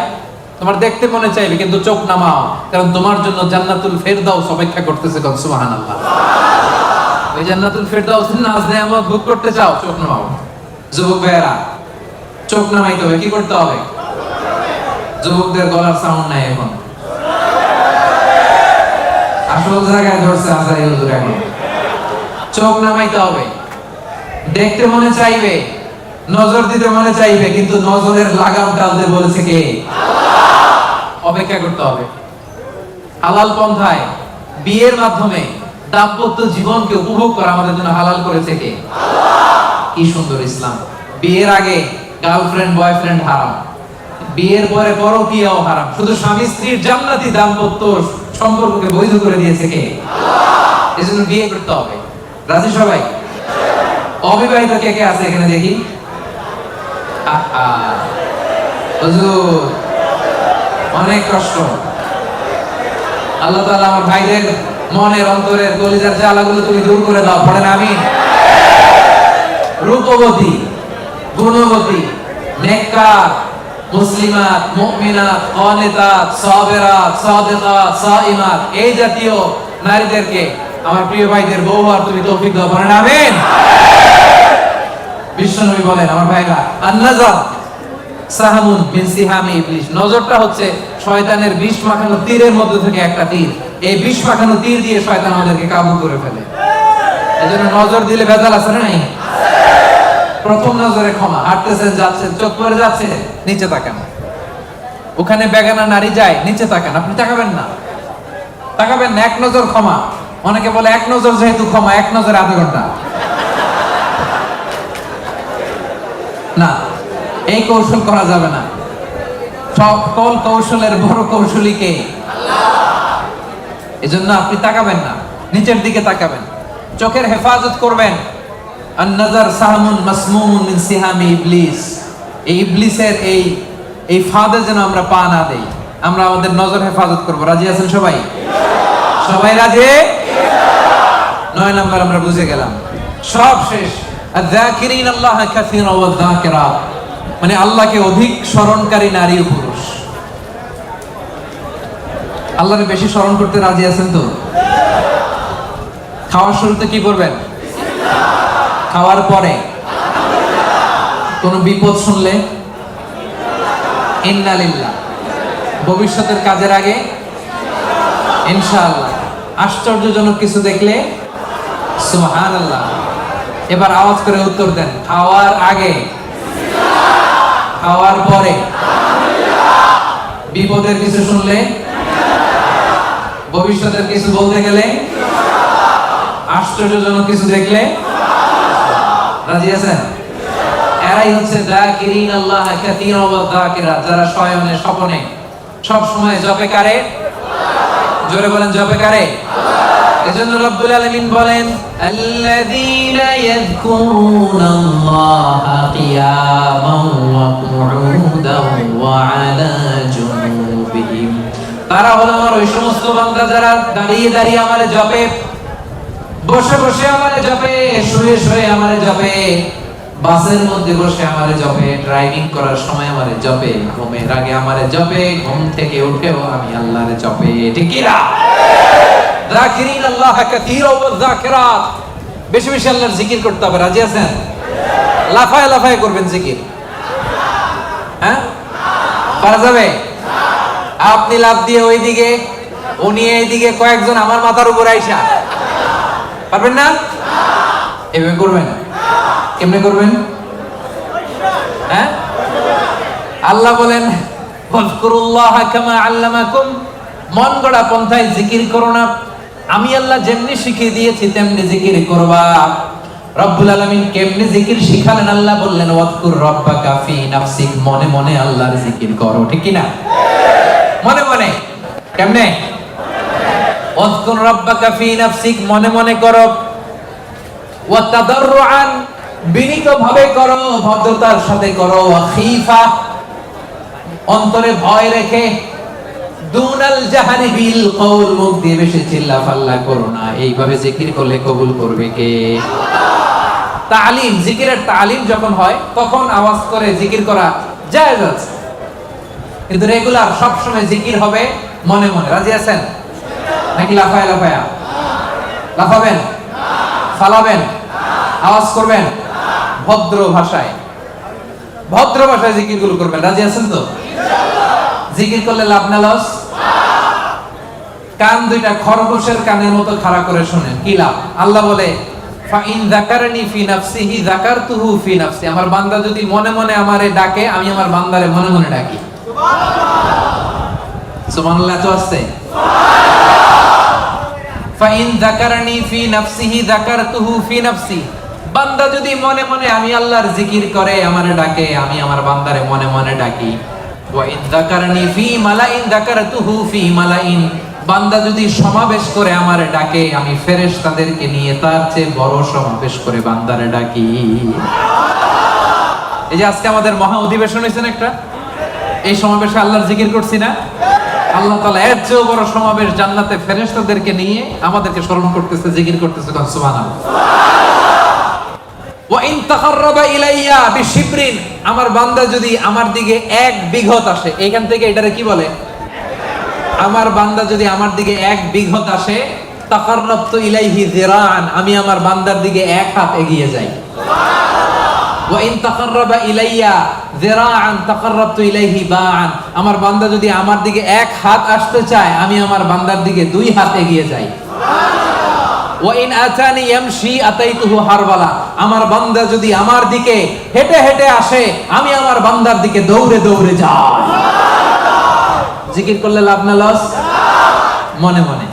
তোমার দেখতে মনে চাইবে, কিন্তু চোখ নামাও, কারণ তোমার জন্য জান্নাতুল ফেরদাউস অপেক্ষা করতেছে। কোন সুবহানাল্লাহ। ওই জান্নাতুল ফেরদাউসের নাজ নেয়ামত ভোগ করতে চাও, চোখ নামাও। যুবক ভাইয়েরা, চোখ নামাইতে হবে। কি করতে হবে? যুবকদের গলার সাউন্ড নাই এখন, আসল জায়গায় ধরছে আজারি হুজুর। এখন চোখ নামাইতে হবে। দেখতে মনে চাইবে, নজর দিতে মনে চাইবে, কিন্তু নজরের লাগাম টানতে বলেছে কে? আল্লাহ। অপেক্ষা করতে হবে। হালাল পন্থায় বিয়ের মাধ্যমে দাম্পত্য জীবনকে উপভোগ করা আমাদের জন্য হালাল করেছে কে? আল্লাহ। কি সুন্দর ইসলাম। বিয়ের আগে গার্লফ্রেন্ড বয়ফ্রেন্ড হারাম, বিয়ের পরে পরকীয়াও হারাম। শুধু স্বামী স্ত্রীর জান্নাতি দাম্পত্য সম্পর্ককে বৈধ করে দিয়েছে কে? আল্লাহ। এজন্য বিয়ে করতে হবে। রাজি সবাই? অবিবাহিত কে কে আছে এখানে দেখি? হুজুর অনেক কষ্ট। আল্লাহ তাআলা আমার ভাইদের মনের অন্তরের কলিজার জ্বালাগুলো তুমি দূর করে দাও। পড়েন আমিন। রূপবতী, গুণবতী, নেককার, মুসলিমাত, মুমিনাত, কানিতাত, সাবিরাত, সাদিকাত, সাইমাত, এই জাতীয় নারীদেরকে আমার প্রিয় ভাইদের বউ আর তুমি তৌফিক দাও। পড়েন আমিন। বিশ্বনবী বলেন আমার ভাইরা, আন-নাজার সাহামুন মিন সিহামি ইবলিস, নজরটা হচ্ছে শয়তানের বিষ মাখানো তীরের মধ্যে থেকে একটা তীর। এই বিষ মাখানো তীর দিয়ে শয়তান আমাদেরকে কাবু করে ফেলে। এজন্য নজর দিলে ভেজাল আছে না নাই? প্রথম নজরে ক্ষমা। হাঁটতেছেন, যাচ্ছেন, চোখ পড়ে যাচ্ছে, নিচে তাকান। ওখানে বেগানা নারী যায়, নিচে তাকান। আপনি তাকাবেন না, তাকাবেন না। এক নজর ক্ষমা। অনেকে বলে এক নজর যেহেতু ক্ষমা, এক নজরে আধা ঘন্টা। না, এই কৌশল করা যাবে না। সকল কৌশলের বড় কৌশলী কে? আল্লাহ। এজন্য আপনি তাকাবেন না, নিচের দিকে তাকাবেন, চোখের হেফাজত করবেন। আন-নাজার সাহামুন মাসমুমুন মিন সিহামি ইবলিস, এই ইবলিসের এই ফাঁদে যেন আমরা পা না দেই। আমরা আমাদের নজর হেফাজত করব। রাজি আছেন সবাই? সবাই রাজি? 9 নাম্বার আমরা বুঝে গেলাম। সব শেষ। আয-যাকিরিন আল্লাহ কাসীরা ওয়া যাকিরাত, মানে আল্লাহকে অধিক স্মরণকারী নারী ও পুরুষ। আল্লাহকে বেশি স্মরণ করতে রাজি আছেন তো? খাওয়ার শুরুতে কি করবেন? খাওয়ার পরে, কোন বিপদ শুনলে ইন্না লিল্লাহ, ভবিষ্যতের কাজের আগে ইনশাআল্লাহ, আশ্চর্যজনক কিছু দেখলে সুবহানাল্লাহ। এবার আওয়াজ করে উত্তর দেন, খাওয়ার আগে, খাওয়ার পরে, বিপদের কিছু শুনলে, ভবিষ্যতের কিছু বলতে গেলে, আশ্চর্যজনক কিছু দেখলে, রাজি আছেন? এরাই হচ্ছে যাকিরিন আল্লাহ কাসীরান ওয়া যাকিরাত, যারা শয়নে স্বপনে সব সময় জপে কারে, জোরে বলেন জপে কারে। এজন্য রব্বুল আলামিন বলেন আল্লাযীনা ইয়াযকুরুনাল্লাহা কিয়ামান ওয়া কুউদান ওয়া আলা জুনুবিহিম, তারা হলো আমার ওই সমস্ত বান্দা যারা দাঁড়িয়ে দাঁড়িয়ে আমারে জপে, বসে বসে আমারে জপে, শুয়ে শুয়ে আমারে জপে, বাসের মধ্যে বসে আমারে জপে, ড্রাইভিং করার সময় আমারে জপে, ঘুমের আগে আমারে জপে, ঘুম থেকে উঠেও আমি আল্লাহরে জপে। ঠিক কি না? যাকিরিন আল্লাহ কাসীরান ওয়া যাকিরাত, বেশি বেশি আল্লাহর জিকির করতে হবে। রাজি আছেন? লাফায় লাফায় করবেন জিকির, হ্যাঁ পারা যাবে? আপনি লাফ দিয়ে ওইদিকে, উনি এইদিকে, কয়েকজন আমার মাথার উপর আইসা, পারবেন না? এভাবে করবেন। কেমনে করবেন? হ্যাঁ, আল্লাহ বলেন ওয়াজকুরুল্লাহ কামা আল্লামাকুম, মন গড়া পন্থায় জিকির করো না, আমি আল্লাহ যেমনি শিখিয়ে দিয়েছি তেমনি জিকির করবা। রব্বুল আলামিন কেমনে জিকির শিখালেন? আল্লাহ বললেন ওয়াজকুর রাব্বাকা ফি নাফসিক, মনে মনে আল্লাহর জিকির করো। ঠিক কি না? মনে মনে। কেমনে? ওয়াজকুর রাব্বাকা ফি নাফসিক, মনে মনে করো, ওয়া তাদাররুআন, বিনীতভাবে করো, ভদ্রতার সাথে করো, ওয়া খীফা, অন্তরে ভয় রেখে, দুনাল জাহারি বিল কওল, মুখ দিয়ে বেশি চিল্লাফাল্লা করো না। এইভাবে জিকির করলে কবুল করবে কে? তালিম, জিকিরের তালিম যখন হয় তখন আওয়াজ করে জিকির করা জায়েজ আছে, কিন্তু রেগুলার সব সময় জিকির হবে মনে মনে। রাজি আছেন নাকি লাফায় লাফায়া? লাফাবেন, ফালাবেন, আওয়াজ করবেন, ভদ্র ভাষায়, ভদ্র ভাষায় জিকির গুলো করবেন। রাজি আছেন তো? জিকির করলে লাভ না লস? কান দুইটা খরগোশের কানের মতো খাড়া করে শুনেন, কি লাভ? আল্লাহ বলে ফাইন যাকারনি ফি নাফসিহি যাকারতুহু ফি নাফসি, আমার বান্দা যদি মনে মনে আমারে ডাকে, আমি আমার বান্দারে মনে মনে ডাকি। সুবহানাল্লাহ। তো আছে ফাইন যাকারনি ফি নাফসিহি যাকারতুহু ফি নাফসি, বান্দা যদি মনে মনে আমি আল্লাহর জিকির করে আমারে ডাকে, আমি আমার বান্দারে মনে মনে ডাকি। ওয়া ইন যাকারনি ফি মালাইন যাকারতুহু ফি মালাইন, বান্দা যদি সমাবেশ করে আমারে ডাকে, আমি ফেরেশতাদেরকে নিয়ে তার চেয়ে বড় সমাবেশ করে বান্দারে ডাকি। এই যে আজকে আমাদের মহা অধিবেশন হয়েছে একটা, এই সমাবেশে আল্লাহর জিকির করছি না? আল্লাহ তাআলা এর চেয়ে বড় সমাবেশ জান্নাতে ফেরেশতাদেরকে নিয়ে আমাদেরকে স্মরণ করতেছে, জিকির করতেছে। সুবহানাল্লাহ। ওয়া ইন তাকাররাবা ইলাইয়া বিশিবরিন, আমার বান্দা যদি আমার দিকে এক বিঘত আসে, এখান থেকে এটারে কি বলে? আমার বান্দা যদি আমার দিকে এক বিঘত আসে, তাকাররাবতু ইলাইহি যিরাআন, আমি আমার বান্দার দিকে এক হাত এগিয়ে যাই। ওয়া ইন তাকাররাবা ইলাইয়া যিরাআন তাকাররাবতু ইলাইহি বাআন, আমার বান্দা যদি আমার দিকে এক হাত আসতে চায়, আমি আমার বান্দার দিকে দুই হাত এগিয়ে যাই। ওয়া ইন আতানি ইয়ামশি আতাইতুহু হারওয়ালা, আমার বান্দা যদি আমার দিকে হেঁটে হেঁটে আসে, আমি আমার বান্দার দিকে দৌড়ে দৌড়ে যাই। জিকির করলে লাভ না লস? মনে মনে,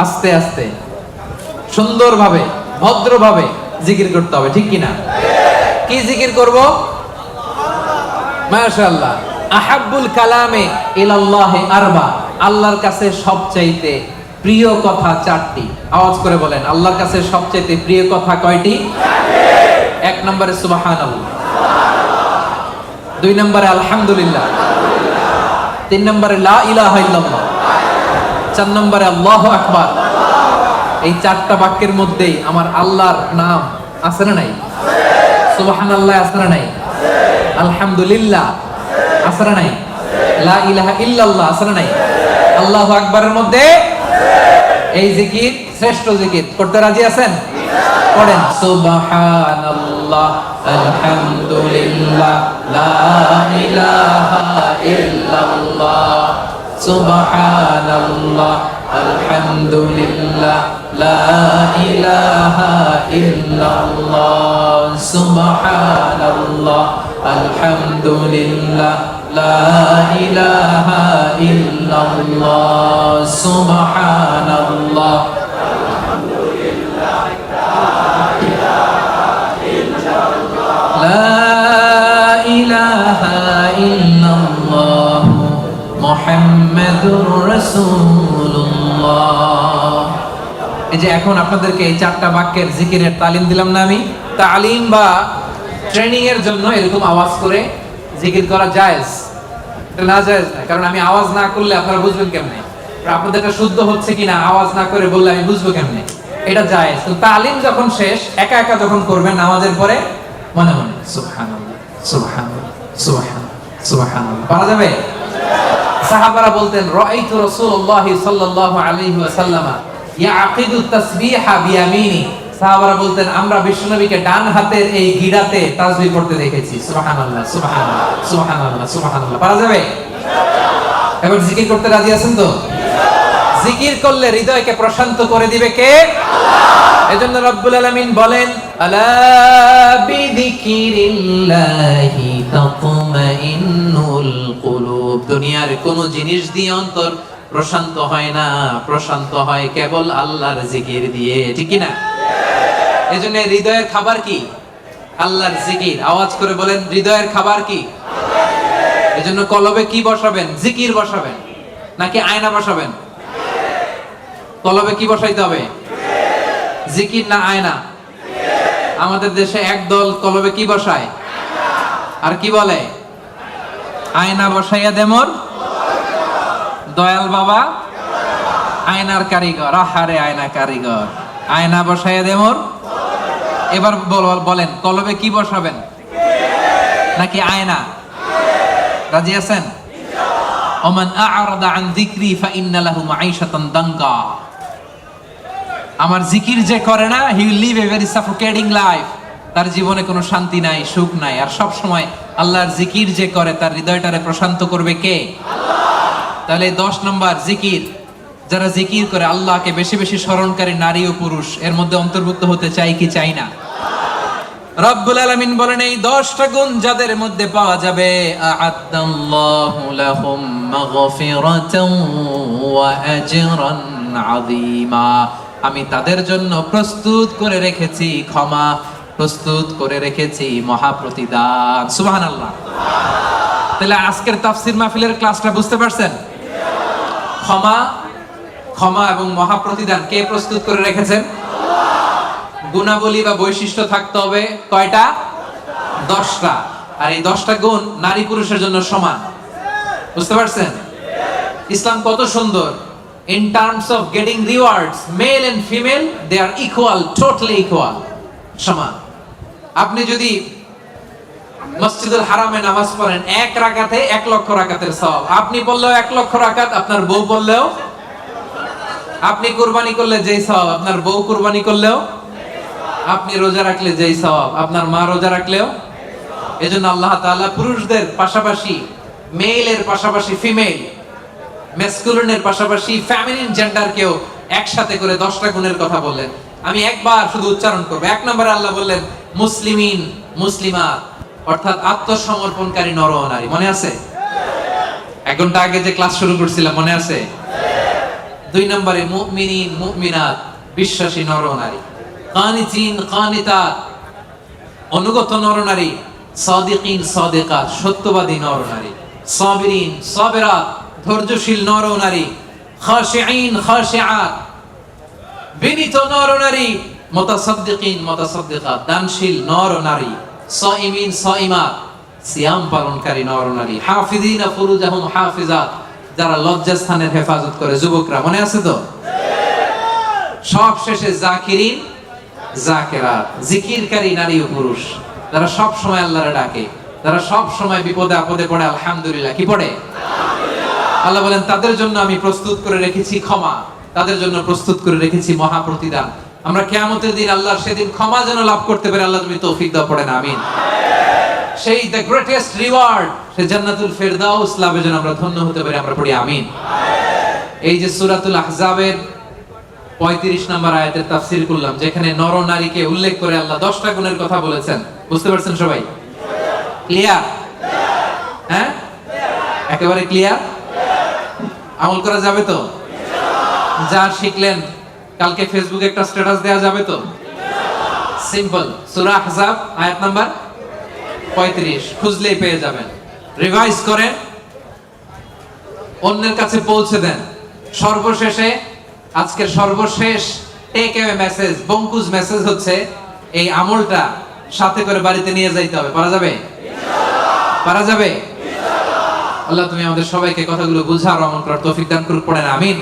আস্তে আস্তে, সুন্দরভাবে, ভদ্রভাবে জিকির করতে হবে। ঠিক কিনা? কি জিকির করব? মাশাআল্লাহ। আহাব্বুল কালামে ইলাল্লাহি আরবা, আল্লাহর কাছে সবচাইতে প্রিয় কথা চারটি। আওয়াজ করে বলেন, আল্লাহর কাছে সবচাইতে প্রিয় কথা কয়টি? এক নম্বরে সুবহানাল্লাহ, দুই নম্বরে আলহামদুলিল্লাহ, তিন নম্বরে লা ইলাহা ইল্লাল্লাহ, চার নম্বরে আল্লাহু আকবার। এই চারটা বাক্যের মধ্যেই আমার আল্লাহর নাম আছে না নাই? সুবহানাল্লাহ আছে না নাই? আলহামদুলিল্লাহ আছে না নাই? লা ইলাহা ইল্লাল্লাহ আছে না নাই? আল্লাহু আকবারের মধ্যে এই জিকির শ্রেষ্ঠ জিকির। করতে রাজি আছেন? পড়েন সুবহানাল্লাহ আলহামদুলিল্লাহ লা ইলাহা ইল্লাল্লাহ সুবহানাল্লাহ আলহামদুলিল্লাহ লা ইলাহা ইল্লাল্লাহ সুবহানাল্লাহ আলহামদুলিল্লাহ লা ইলাহা ইল্লাল্লাহ সুবহানাল্লাহ লা ইলাহা ইল্লাল্লাহ মুহাম্মাদুর রাসূলুল্লাহ। এই যে এখন আপনাদেরকে এই চারটা বাক্যের জিকিরের তালিম দিলাম না আমি, তালিম বা ট্রেনিং এর জন্য এরকম আওয়াজ করে জিকির করা জায়েজ, এটা না জায়েজ না, কারণ আমি আওয়াজ না করলে আপনারা বুঝবেন কেমনে, আপনাদের এটা শুদ্ধ হচ্ছে কিনা আওয়াজ না করে বললে আমি বুঝবো কেমনে, এটা জায়েজ। তো তালিম যখন শেষ, একা একা যখন করবেন নামাজের পরে মনে মনে সুবহানাল্লাহ সুবহানাল্লাহ সুবহানাল্লাহ সুবহানাল্লাহ পারা যাবে। সাহাবারা বলতেন রাআইতু রাসূলুল্লাহ সাল্লাল্লাহু আলাইহি ওয়াসাল্লাম ইয়াকিদু তাসবিহা বিয়ামিনি, সাহাবারা বলতেন আমরা বিশ্বনবীকে ডান হাতের এই গিরাতে তাসবিহ করতে দেখেছি। সুবহানাল্লাহ সুবহানাল্লাহ সুবহানাল্লাহ সুবহানাল্লাহ পারা যাবে। এবার জিকির করতে রাজি আছেন তো? জিকির করলে হৃদয়কে প্রশান্ত করে দিবে কে? এজন্য রব্বুল আলামিন বলেন আলা বিযিকিরিল্লাহি তাতমাইন্নুল কুলুব। দুনিয়ার কোন জিনিস দিয়ে অন্তর প্রশান্ত হয় না, প্রশান্ত হয় কেবল আল্লাহর জিকির দিয়ে, ঠিক কি না? এজন্য হৃদয়ের খাবার কি? আল্লাহর জিকির। আওয়াজ করে বলেন হৃদয়ের খাবার কি? এজন্য কলবে কি বসাবেন? জিকির বসাবেন নাকি আয়না বসাবেন? কলবে কি বসাইতে হবে? জিকির না আয়না? আমাদের দেশে একদল কলবে কি বসায় আর কি বলে? আয়না বসাইয়া দেমর দয়াল বাবা আয়নার কারিগর। আহারে আয়না কারিগর, আয়না বসাইয়া দেমর। এবার বলেন কলবে কি বসাবেন নাকি আয়না? রাজি আছেন? ওমান আ'রাদা আন যিকরি ফাইন্না লাহু মাঈশাতান দাঙ্কা। আমার জিকির যে করে না, he will live a very suffocating life. তার জীবনে কোনো শান্তি নাই, সুখ নাই। আর সব সময় আল্লাহর জিকির যে করে তার হৃদয়টারে প্রশান্ত করবে কে? আল্লাহ। তাহলে 10 নম্বর জিকির, যারা জিকির করে আল্লাহকে বেশি বেশি স্মরণকারী নারী ও পুরুষ এর মধ্যে অন্তর্ভুক্ত হতে চাই কি চাই না? রব্বুল আলামিন বলেন এই 10টা গুণ যাদের মধ্যে পাওয়া যাবে আ'আদাল্লাহু লাহুম মাগফিরাতান ওয়া আজরান আযীমা, আমি তাদের জন্য প্রস্তুত করে রেখেছি ক্ষমা, প্রস্তুত করে রেখেছি মহাপ্রতিদান। সুবহানাল্লাহ। তাহলে আজকের তাফসীর মাহফিলের ক্লাসটা বুঝতে পারছেন? ক্ষমা, ক্ষমা এবং মহাপ্রতিদান কে প্রস্তুত করে রেখেছেন? গুণাবলী বা বৈশিষ্ট্য থাকতে হবে কয়টা? 10টা। আর এই 10টা গুণ নারী পুরুষের জন্য সমান। বুঝতে পারছেন? ইসলাম কত সুন্দর। In terms of getting rewards, male and female, they are equal, totally equal. সমান। আপনি যদি মসজিদুল হারামে নামাজ পড়েন 1 রাকাতে 1 লক্ষ রাকাতের সওয়াব, আপনি পড়লেও 1 লক্ষ রাকাত, আপনার বউ পড়লেও, আপনি কুরবানি করলে যেই সওয়াব, আপনার বউ কুরবানি করলেও, আপনি রোজা রাখলে যেই সওয়াব, আপনার মা রোজা রাখলেও। এজন্য আল্লাহ তাআলা পুরুষদের পাশাপাশি মেইলের পাশাপাশি ফিমেল, ম্যাসকুলিনের পাশাপাশি ফেমিনিন জেন্ডারকেও একসাথে করে 10টা গুণের কথা বললেন। আমি একবার শুধু উচ্চারণ করব। 1 নম্বরে আল্লাহ বললেন মুসলিমিন মুসলিমাত, অর্থাৎ আত্মসমর্পণকারী নর ও নারী। মনে আছে? 1 ঘন্টা আগে যে ক্লাস শুরু করছিলাম মনে আছে? 2 নম্বরে মুমিনিন মুমিনাত, বিশ্বাসী নর ও নারী। কানিতিন কানিতাত, অনুগত নর ও নারী। সাদিকিন সাদিকাত, সত্যবাদী নর ও নারী। সাবিরিন সাবিরাত, ধৈর্যশীল নর ও নারী। খাশিঈন খাশিআত, বিনীত নর ও নারী। মুতাসাদ্দিকিন মুতাসাদ্দিকাত, দানশীল নর ও নারী। সাইমিন সাইমাত, সিয়াম পালনকারী নর ও নারী। হাফিজিনা ফুরুজাহুম হাফিজাত, যারা লজ্জাস্থানের হেফাজত করে। যুবকরা মনে আছে তো? সব শেষে জাকিরিন জাকিরাত, জিকিরকারী নারী ও পুরুষ, যারা সব সময় আল্লাহরে ডাকে, যারা সব সময় বিপদে আপদে পড়ে আলহামদুলিল্লাহ কি পড়ে? আল্লাহ বলেন তাদের জন্য আমি প্রস্তুত করে রেখেছি ক্ষমা, তাদের জন্য প্রস্তুত করে রেখেছি মহাপ্রতিদান। আমরা কিয়ামতের দিন আল্লাহর সেদিন ক্ষমা যেন লাভ করতে পারি, আল্লাহ তুমি তৌফিক দাও, পড়েন আমিন। সেই দ্য গ্রেটেস্ট রিওয়ার্ড, সে জান্নাতুল ফেরদাউস লাভে যেন আমরা ধন্য হতে পারি, আমরা পড়ি আমিন। এই যে সূরাতুল আহজাবের 35 নম্বর আয়াতের তাফসীর করলাম, যেখানে নর নারীকে উল্লেখ করে আল্লাহ 10টা গুণের কথা বলেছেন। বুঝতে পারছেন সবাই? ক্লিয়ার? হ্যাঁ, একেবারে ক্লিয়ার। আমল করা যাবে তো? যা শিখলেন কালকে ফেসবুকে একটা স্ট্যাটাস দেওয়া যাবে তো? সিম্পল, সূরা আহজাব আয়াত নাম্বার 35 খুঁজলেই পেয়ে যাবেন। রিভাইজ করেন, অন্যের কাছে পৌঁছে দেন। সর্বশেষে আজকের সর্বশেষ টেক অ্যাওয়ে মেসেজ, বঙ্কুজ মেসেজ হচ্ছে এই আমলটা সাথে করে বাড়িতে নিয়ে যাইতে হবে। পারা যাবে? পারা যাবে? আল্লাহ তুমি আমাদের সবাইকে কথাগুলো বুঝার আমল করার তৌফিক দান করুক, পড়েন আমিন।